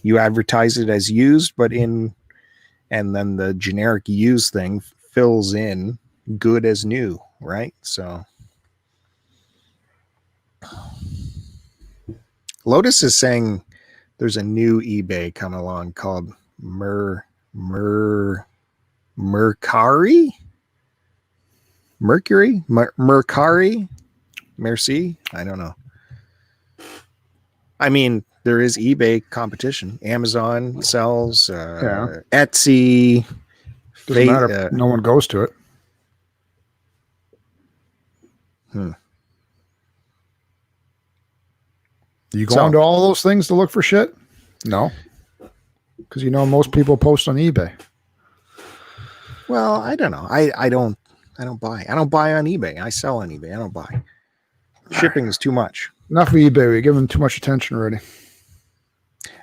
you advertise it as used, and then the generic used thing fills in good as new, right? So Lotus is saying there's a new eBay coming along called Mercari. Merci. I don't know. I mean, there is eBay competition. Amazon sells, Etsy, Doesn't matter. No one goes to it. Do you go into all those things to look for shit? No. Because most people post on eBay. Well, I don't know. I don't buy. I don't buy on eBay. I sell on eBay. I don't buy. Shipping is too much. Enough of eBay. We're giving too much attention already.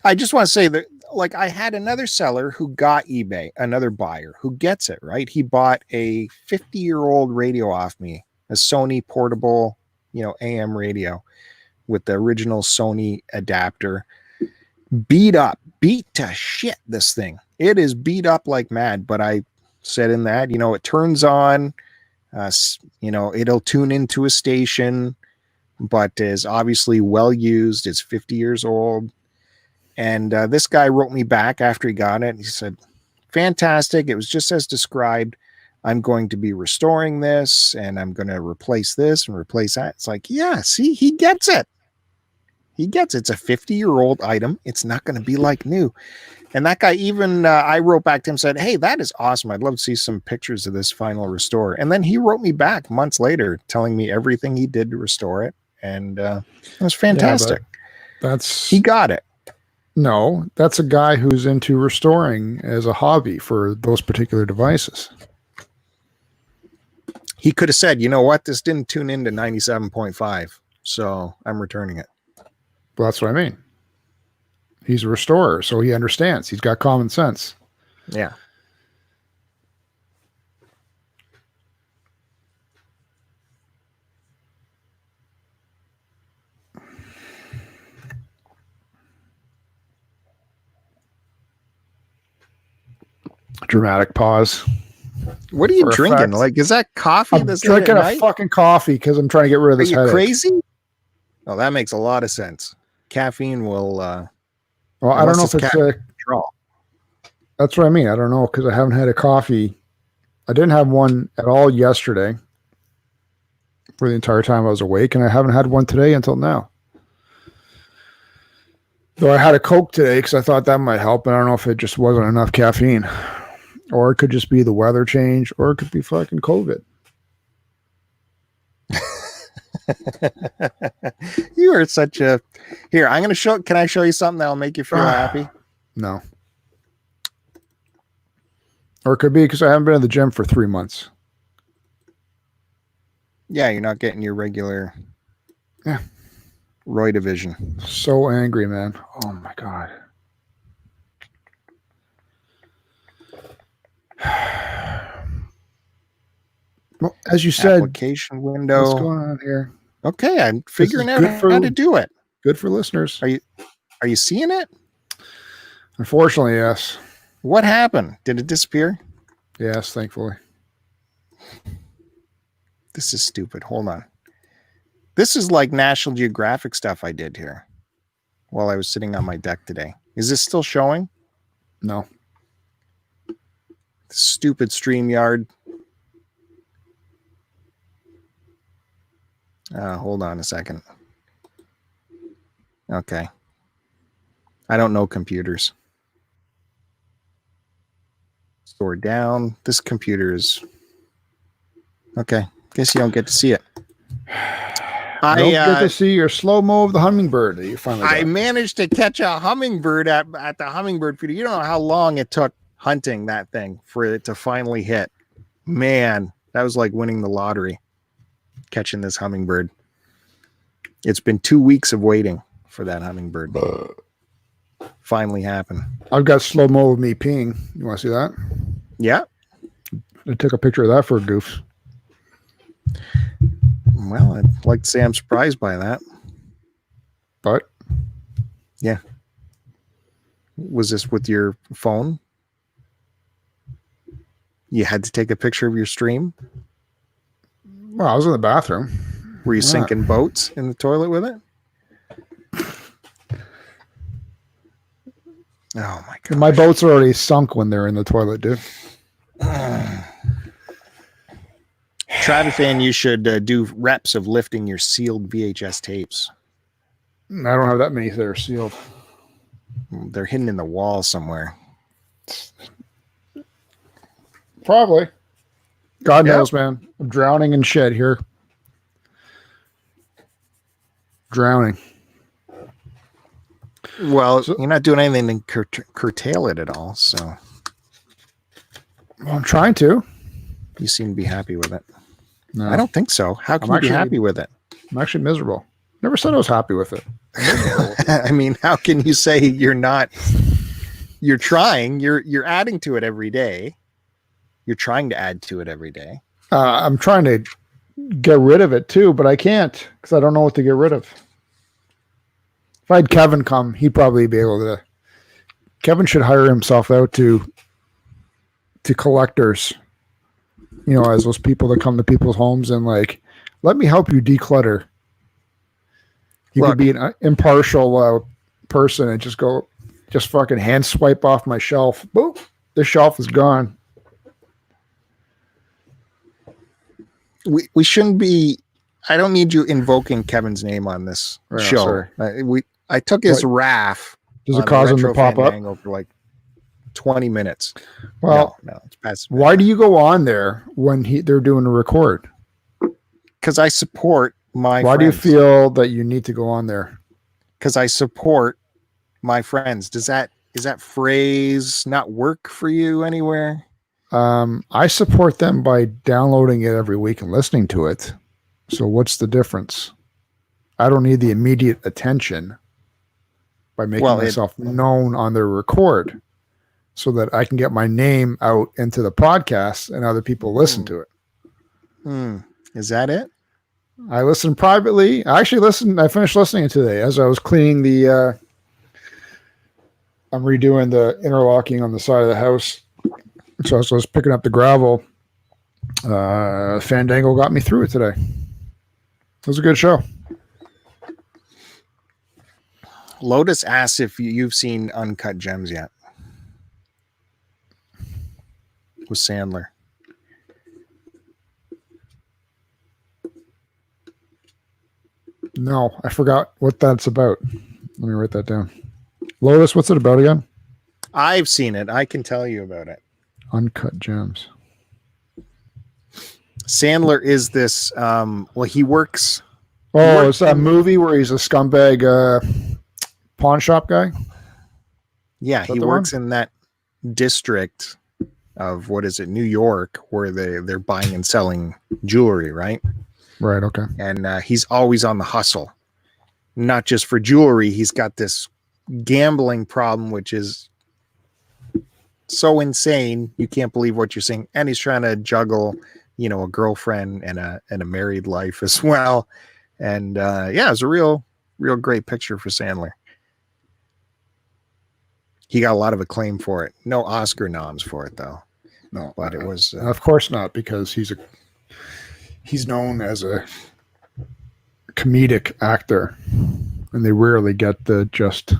I just want to say that, like, I had another seller who got eBay, another buyer who gets it, right? He bought a 50-year-old radio off me, a Sony portable, AM radio with the original Sony adapter. Beat to shit, this thing. It is beat up like mad, but I said in that, it turns on, it'll tune into a station, but is obviously well used. It's 50 years old. And this guy wrote me back after he got it. He said, fantastic. It was just as described. I'm going to be restoring this, and I'm going to replace this and replace that. It's like, yeah, see, he gets it. He gets it. It's a 50-year-old item. It's not going to be like new. And that guy even, I wrote back to him, said, hey, that is awesome. I'd love to see some pictures of this final restore. And then he wrote me back months later telling me everything he did to restore it. And it was fantastic. Yeah, he got it. No, that's a guy who's into restoring as a hobby for those particular devices. He could have said, you know what? This didn't tune into 97.5, so I'm returning it. Well, that's what I mean. He's a restorer, so he understands. He's got common sense. Yeah. Dramatic pause. What are you drinking? Like, is that coffee? I'm drinking a fucking coffee because I'm trying to get rid of this headache. Crazy? Oh, that makes a lot of sense. Caffeine will. Well, I don't know if it's a draw. That's what I mean. I don't know because I haven't had a coffee. I didn't have one at all yesterday for the entire time I was awake, and I haven't had one today until now. Though I had a Coke today because I thought that might help, and I don't know if it just wasn't enough caffeine. Or it could just be the weather change, or it could be fucking COVID. You are such a... Here, I'm going to show... Can I show you something that'll make you feel happy? No. Or it could be because I haven't been to the gym for 3 months. Yeah, you're not getting your regular... Yeah. Roy division. So angry, man. Oh, my God. Well, as you said, application window. What's going on here? Okay, I'm figuring out how to do it. Good for listeners. Are you seeing it? Unfortunately, yes. What happened? Did it disappear? Yes, thankfully. This is stupid. Hold on. This is like National Geographic stuff I did here while I was sitting on my deck today. Is this still showing? No. Stupid StreamYard. Hold on a second. Okay. I don't know computers. Store down. This computer is... Okay. Guess you don't get to see it. I don't get to see your slow-mo of the hummingbird that you finally got. I managed to catch a hummingbird at the hummingbird feeder. You don't know how long it took hunting that thing for it to finally hit. Man, that was like winning the lottery, catching this hummingbird. It's been 2 weeks of waiting for that hummingbird. Finally happened. I've got slow-mo of me peeing. You want to see that? Yeah. I took a picture of that for a goof. Well, I'd like to say I'm surprised by that. But? Yeah. Was this with your phone? You had to take a picture of your stream? Well, I was in the bathroom. Were you sinking boats in the toilet with it? Oh, my God. My boats are already sunk when they're in the toilet, dude. Travifan, you should do reps of lifting your sealed VHS tapes. I don't have that many that are sealed. They're hidden in the wall somewhere. Probably. God Yep. knows, man. I'm drowning in shit here. Drowning. Well, you're not doing anything to curtail it at all, so. Well, I'm trying to. You seem to be happy with it. No. I don't think so. How can you be happy with it? I'm actually miserable. Never said I was happy with it. I mean, how can you say you're not? You're trying. You're adding to it every day. You're trying to add to it every day. I'm trying to get rid of it too, but I can't because I don't know what to get rid of. If I had Kevin come, he'd probably be able to. Kevin should hire himself out to collectors, as those people that come to people's homes and like, let me help you declutter. He could be an impartial person and just fucking hand swipe off my shelf. Boop, the shelf is gone. We shouldn't be. I don't need you invoking Kevin's name on this show. I took his RAF. Does it cause him to pop up for like 20 minutes? Well, no, it's past. Why do you go on there when they're doing a record? Because I support my. Why do you feel that you need to go on there? Because I support my friends. Is that phrase not work for you anywhere? I support them by downloading it every week and listening to it. So what's the difference? I don't need the immediate attention by making myself known on their record so that I can get my name out into the podcast and other people listen to it. Is that it? I listen privately. I finished listening today as I was cleaning I'm redoing the interlocking on the side of the house. So as I was picking up the gravel, Fandango got me through it today. It was a good show. Lotus asks if you've seen Uncut Gems yet. With Sandler. No, I forgot what that's about. Let me write that down. Lotus, what's it about again? I've seen it. I can tell you about it. Uncut Gems. Sandler is this, he works. It's that movie where he's a scumbag pawn shop guy? Yeah, he works in that district of, New York, where they're buying and selling jewelry, right? Right, okay. And he's always on the hustle. Not just for jewelry, he's got this gambling problem, which is so insane you can't believe what you're seeing. And he's trying to juggle, a girlfriend and a married life as well. And it's a real great picture for Sandler. He got a lot of acclaim for it. No Oscar noms for it though. No, but it was of course not, because he's known as a comedic actor, and they rarely get the just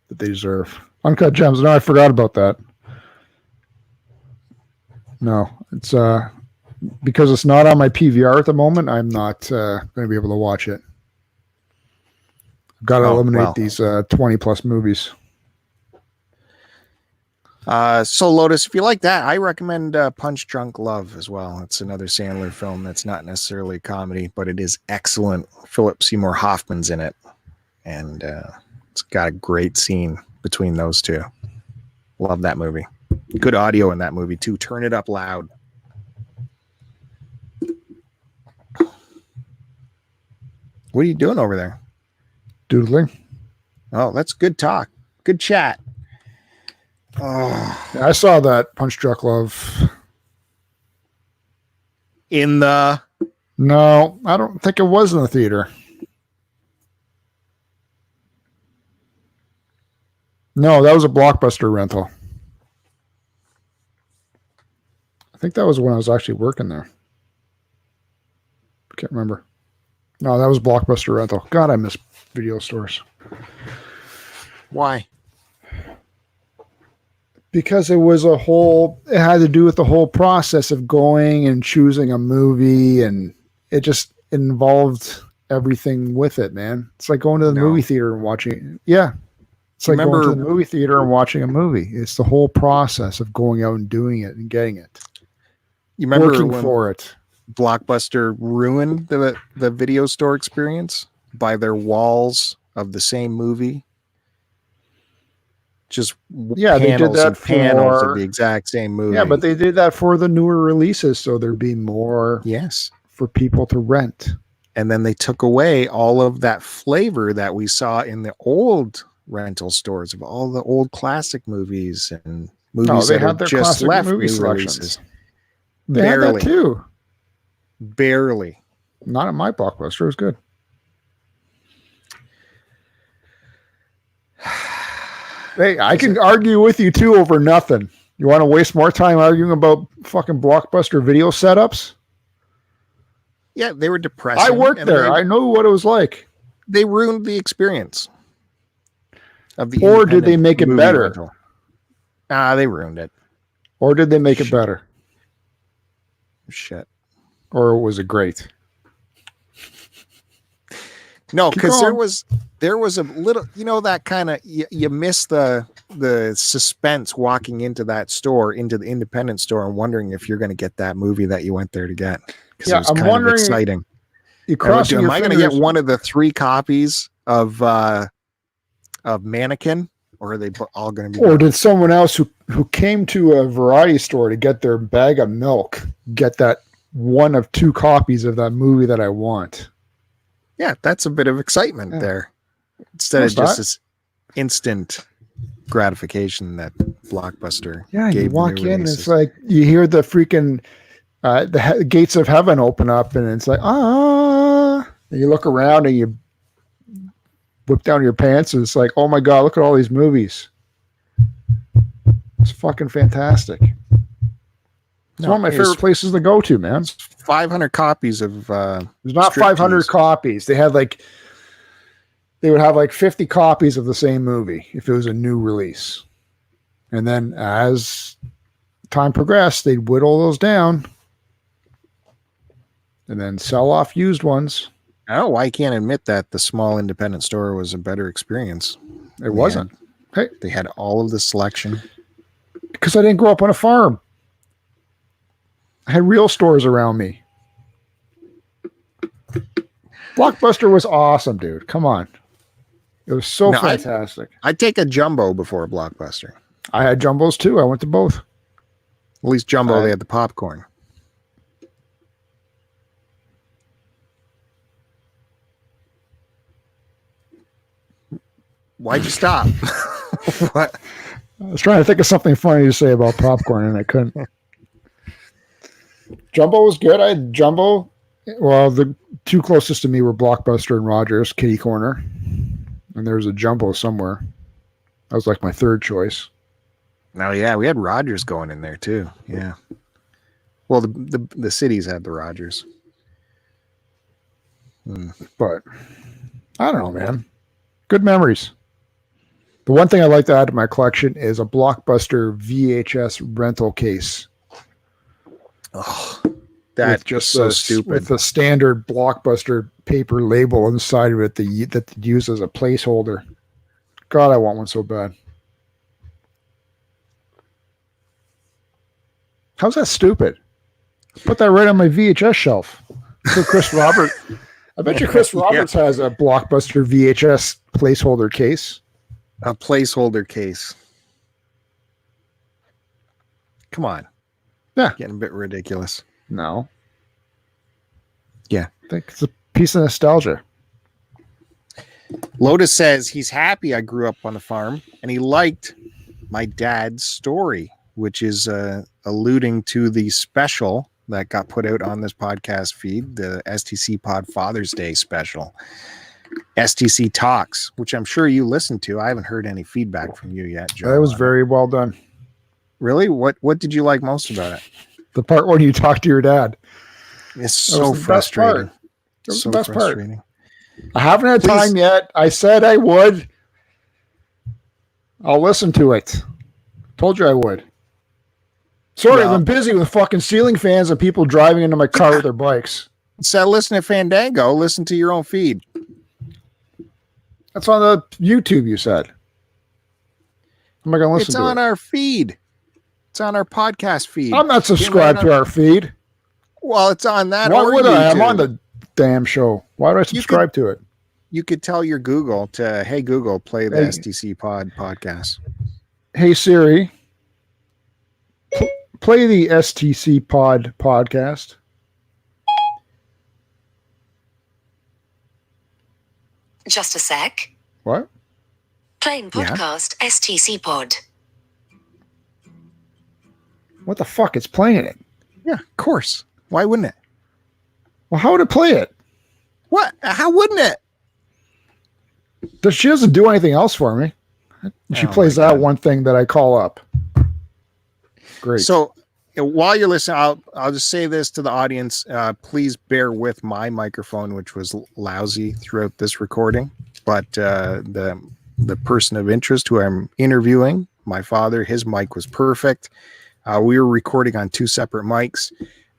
that they deserve. Uncut Gems. No, I forgot about that. No, it's because it's not on my PVR at the moment. I'm not going to be able to watch it. I've got to eliminate these 20 plus movies. So Lotus, if you like that, I recommend Punch Drunk Love as well. It's another Sandler film that's not necessarily a comedy, but it is excellent. Philip Seymour Hoffman's in it, and it's got a great scene between those two. Love that movie. Good audio in that movie too. Turn it up loud. What are you doing over there? Doodling. Oh, that's good talk. Good chat. Oh. Yeah, I saw that Punch Drunk Love. No, I don't think it was in the theater. No, that was a Blockbuster rental. I think that was when I was actually working there. I can't remember. No, that was Blockbuster rental. God, I miss video stores. Why? Because it had to do with the whole process of going and choosing a movie, and it just involved everything with it, man. It's like going to the movie theater and watching it. Yeah. It's like going to the movie theater and watching a movie. It's the whole process of going out and doing it and getting it. You remember working when for it. Blockbuster ruined the video store experience by their walls of the same movie? Just they did that panels of the exact same movie. Yeah, but they did that for the newer releases, so there'd be more for people to rent. And then they took away all of that flavor that we saw in the old rental stores of all the old classic movies and movies that had their just left movie selections. They had that too. Barely. Not at my Blockbuster. It was good. Hey, I can argue with you too over nothing. You want to waste more time arguing about fucking Blockbuster video setups? Yeah, they were depressing. I worked there. I know what it was like. They ruined the experience. Or did they make it better? They ruined it. Or did they make it better? Shit. Or was it great? No, because there was a little, that kind of you miss the suspense walking into that store, into the independent store, and wondering if you're going to get that movie that you went there to get. Yeah, it was kind of exciting. Am I going to get one of the 3 copies of Mannequin, or are they all going to be? Or did someone else who came to a variety store to get their bag of milk get that one of 2 copies of that movie that I want? Yeah, that's a bit of excitement there. Instead of just this instant gratification that Blockbuster gave. You walk in and it's like you hear the freaking the gates of heaven open up and it's like, and you look around and you whip down your pants and it's like, oh my God, look at all these movies. It's fucking fantastic. It's one of my favorite places to go to, man. 500 copies of there's not 500 copies. They would have like 50 copies of the same movie if it was a new release. And then as time progressed, they'd whittle those down and then sell off used ones. Oh, I can't admit that the small independent store was a better experience. It wasn't. Hey, they had all of the selection. Because I didn't grow up on a farm. I had real stores around me. Blockbuster was awesome, dude. Come on. It was so fantastic. I'd take a jumbo before a Blockbuster. I had jumbos too. I went to both. At least jumbo, they had the popcorn. Why'd you stop? What? I was trying to think of something funny to say about popcorn and I couldn't. Jumbo was good. I had Jumbo. Well, the 2 closest to me were Blockbuster and Rogers, Kitty Corner. And there was a Jumbo somewhere. That was like my 3rd choice. Oh, yeah. We had Rogers going in there, too. Yeah. Well, the cities had the Rogers. But I don't know, man. Good memories. The one thing I like to add to my collection is a Blockbuster VHS rental case. Oh, that's just so stupid. With the standard Blockbuster paper label on the side of it that they use as a placeholder. God, I want one so bad. How's that stupid? Put that right on my VHS shelf. So Chris Roberts. I bet you Chris Roberts has a Blockbuster VHS placeholder case. A placeholder case. Come on. Yeah. Getting a bit ridiculous. No. Yeah. I think it's a piece of nostalgia. Lotus says he's happy I grew up on the farm and he liked my dad's story, which is alluding to the special that got put out on this podcast feed, the STCPod Father's Day special. STC Talks, which I'm sure you listened to. I haven't heard any feedback from you yet, Joe. That was very well done. Really? What did you like most about it? The part when you talk to your dad. It's so frustrating. It was the best part. I haven't had time yet. I said I would. I'll listen to it. Told you I would. Sorry, I've been busy with fucking ceiling fans and people driving into my car with their bikes. So listen to Fandango. Listen to your own feed. That's on the YouTube, you said. am I going to listen It's to it? on our feed. It's on our podcast feed. I'm not subscribed to our feed. Well, it's on that. Why would YouTube. I? I'm on the damn show. Why would I subscribe to it? You could tell your Google to, hey, Google, play the STCPod podcast. Hey, Siri, play the STCPod podcast. Just a sec. What? Playing podcast STCPod. What the fuck? It's playing it. Yeah, of course. Why wouldn't it? Well, how would it play it? What? How wouldn't it? She doesn't do anything else for me. She plays that one thing that I call up. Great. So while you're listening, I'll just say this to the audience. Please bear with my microphone, which was lousy throughout this recording. But the person of interest who I'm interviewing, my father, his mic was perfect. We were recording on 2 separate mics.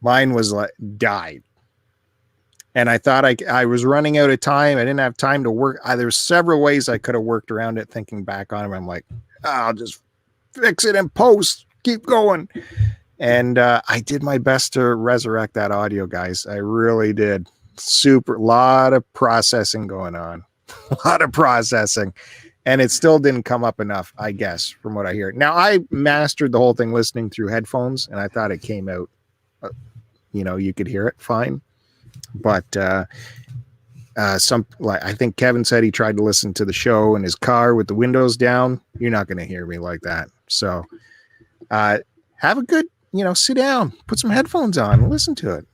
Mine was died. And I thought I was running out of time. I didn't have time to work. There's several ways I could have worked around it. Thinking back on it, I'm like, I'll just fix it in post. Keep going. And I did my best to resurrect that audio, guys. I really did. Lot of processing going on. A lot of processing. And it still didn't come up enough, I guess, from what I hear. Now, I mastered the whole thing listening through headphones, and I thought it came out, you could hear it fine. But I think Kevin said he tried to listen to the show in his car with the windows down. You're not going to hear me like that. So have a good, sit down, put some headphones on, listen to it.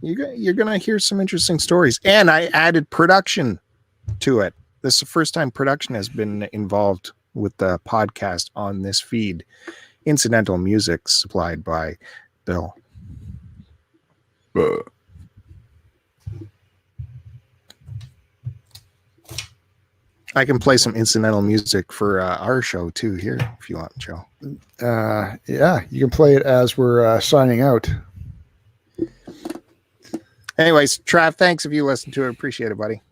You're going to hear some interesting stories. And I added production to it. This is the first time production has been involved with the podcast on this feed. Incidental music supplied by Bill. I can play some incidental music for our show too here if you want, Joe. Yeah, you can play it as we're signing out. Anyways, Trav, thanks if you listen to it. Appreciate it, buddy.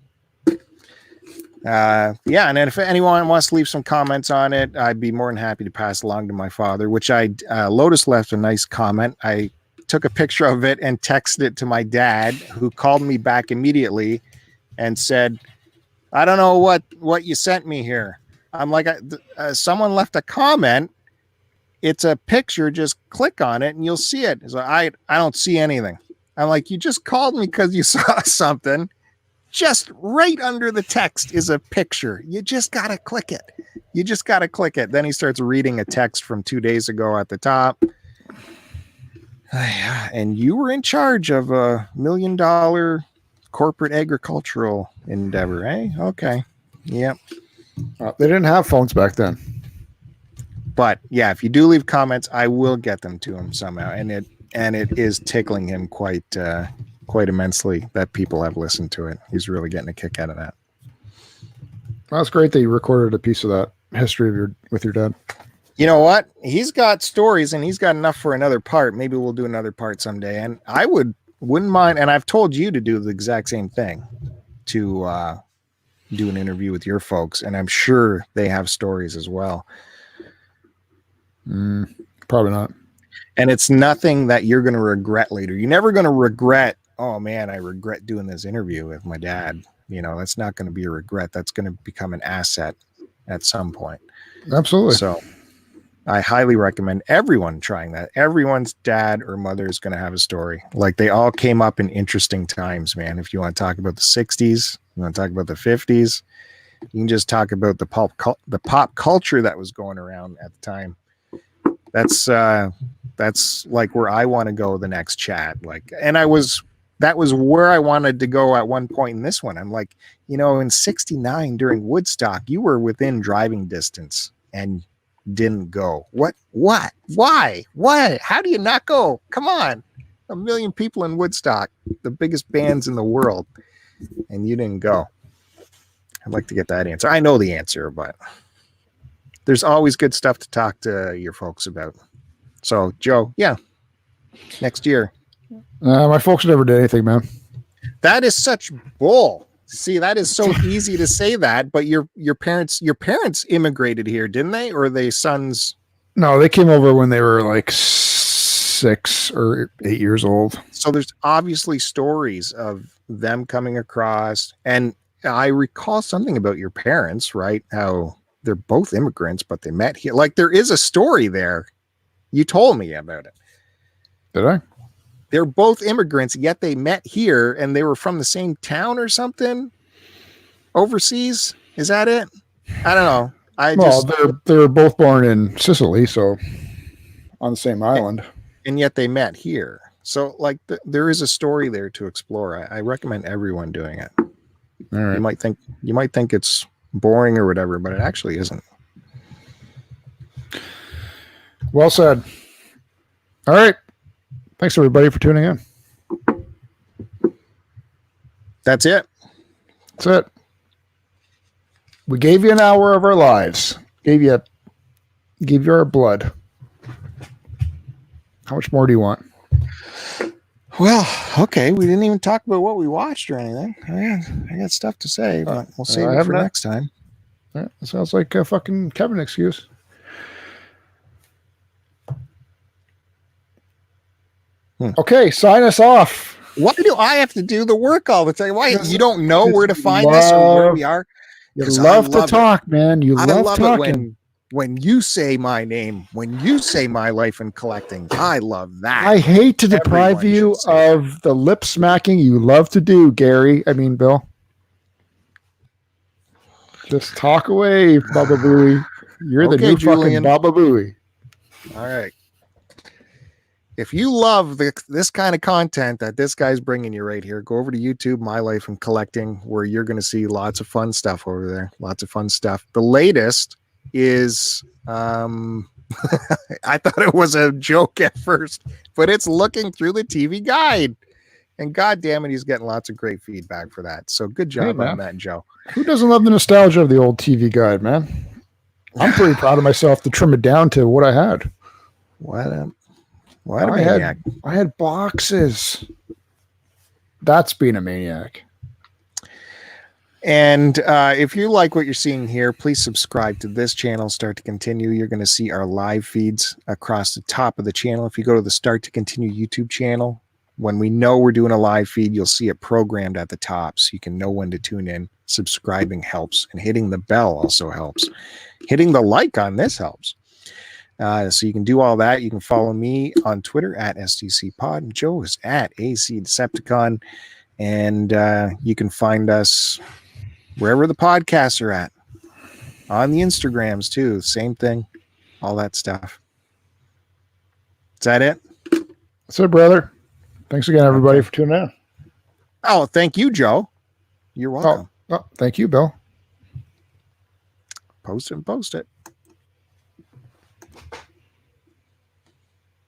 And then if anyone wants to leave some comments on it, I'd be more than happy to pass along to my father, which Lotus left a nice comment. I took a picture of it and texted it to my dad, who called me back immediately and said, I don't know what you sent me here. I'm like, someone left a comment. It's a picture. Just click on it and you'll see it. So I don't see anything. I'm like, you just called me because you saw something. Just right under the text is a picture. You just got to click it. Then he starts reading a text from 2 days ago at the top. And you were in charge of $1 million corporate agricultural endeavor, eh? Okay. Yep. They didn't have phones back then. But yeah, if you do leave comments, I will get them to him somehow. And it is tickling him quite immensely that people have listened to it. He's really getting a kick out of that. Well, it's great that you recorded a piece of that history with your dad. You know what? He's got stories and he's got enough for another part. Maybe we'll do another part someday. And I wouldn't mind. And I've told you to do the exact same thing, to do an interview with your folks. And I'm sure they have stories as well. Probably not. And it's nothing that you're going to regret later. You're never going to regret, oh man, I regret doing this interview with my dad. That's not going to be a regret. That's going to become an asset at some point. Absolutely. So I highly recommend everyone trying that. Everyone's dad or mother is going to have a story. Like, they all came up in interesting times, man. If you want to talk about the 60s, you want to talk about the 50s, you can just talk about the pop culture that was going around at the time. That's like where I want to go the next chat. That was where I wanted to go at one point in this one. I'm like, in 69 during Woodstock, you were within driving distance and didn't go. What? Why? How do you not go? Come on. 1 million people in Woodstock, the biggest bands in the world, and you didn't go. I'd like to get that answer. I know the answer, but there's always good stuff to talk to your folks about. So, Joe, yeah, next year. My folks never did anything, man. That is such bull. See, that is so easy to say that, but your parents immigrated here, didn't they? Or are they sons? No, they came over when they were like 6 or 8 years old. So there's obviously stories of them coming across. And I recall something about your parents, right? How they're both immigrants, but they met here. Like there is a story there. You told me about it. Did I? They're both immigrants, yet they met here and they were from the same town or something overseas. Is that it? I don't know. They were both born in Sicily, so on the same island. And yet they met here. So like there is a story there to explore. I recommend everyone doing it. All right. You might think it's boring or whatever, but it actually isn't. Well said. All right. Thanks everybody for tuning in. That's it. That's it. We gave you an hour of our lives. Gave you our blood. How much more do you want? Well, okay. We didn't even talk about what we watched or anything. I got stuff to say, but we'll save it for next time. Yeah, that sounds like a fucking Kevin excuse. Okay, sign us off. Why do I have to do the work all the time? Why you don't know where to find us or where we are? You love to talk, man. You love talking. When you say my name, when you say my life in collecting, I love that. I hate to deprive you of the lip smacking you love to do, Bill. Just talk away, Baba Booey. You're the new Julian. Fucking Baba Booey. All right. If you love this kind of content that this guy's bringing you right here, go over to YouTube, My Life in Collecting, where you're going to see lots of fun stuff over there. Lots of fun stuff. The latest is, I thought it was a joke at first, but it's looking through the TV guide. And God damn it, he's getting lots of great feedback for that. So good job on that, Joe. Who doesn't love the nostalgia of the old TV guide, man? I'm pretty proud of myself to trim it down to what I had. What a maniac. I had boxes. That's being a maniac. And if you like what you're seeing here, please subscribe to this channel, Start to Continue. You're going to see our live feeds across the top of the channel. If you go to the Start to Continue YouTube channel, when we know we're doing a live feed, you'll see it programmed at the top so you can know when to tune in. Subscribing helps, and hitting the bell also helps. Hitting the like on this helps. So you can do all that. You can follow me on Twitter at STCPod. Joe is at AC Decepticon. And you can find us wherever the podcasts are at. On the Instagrams too. Same thing. All that stuff. Is that it? That's it, brother. Thanks again, everybody, for tuning in. Oh, thank you, Joe. You're welcome. Oh, thank you, Bill. Post it.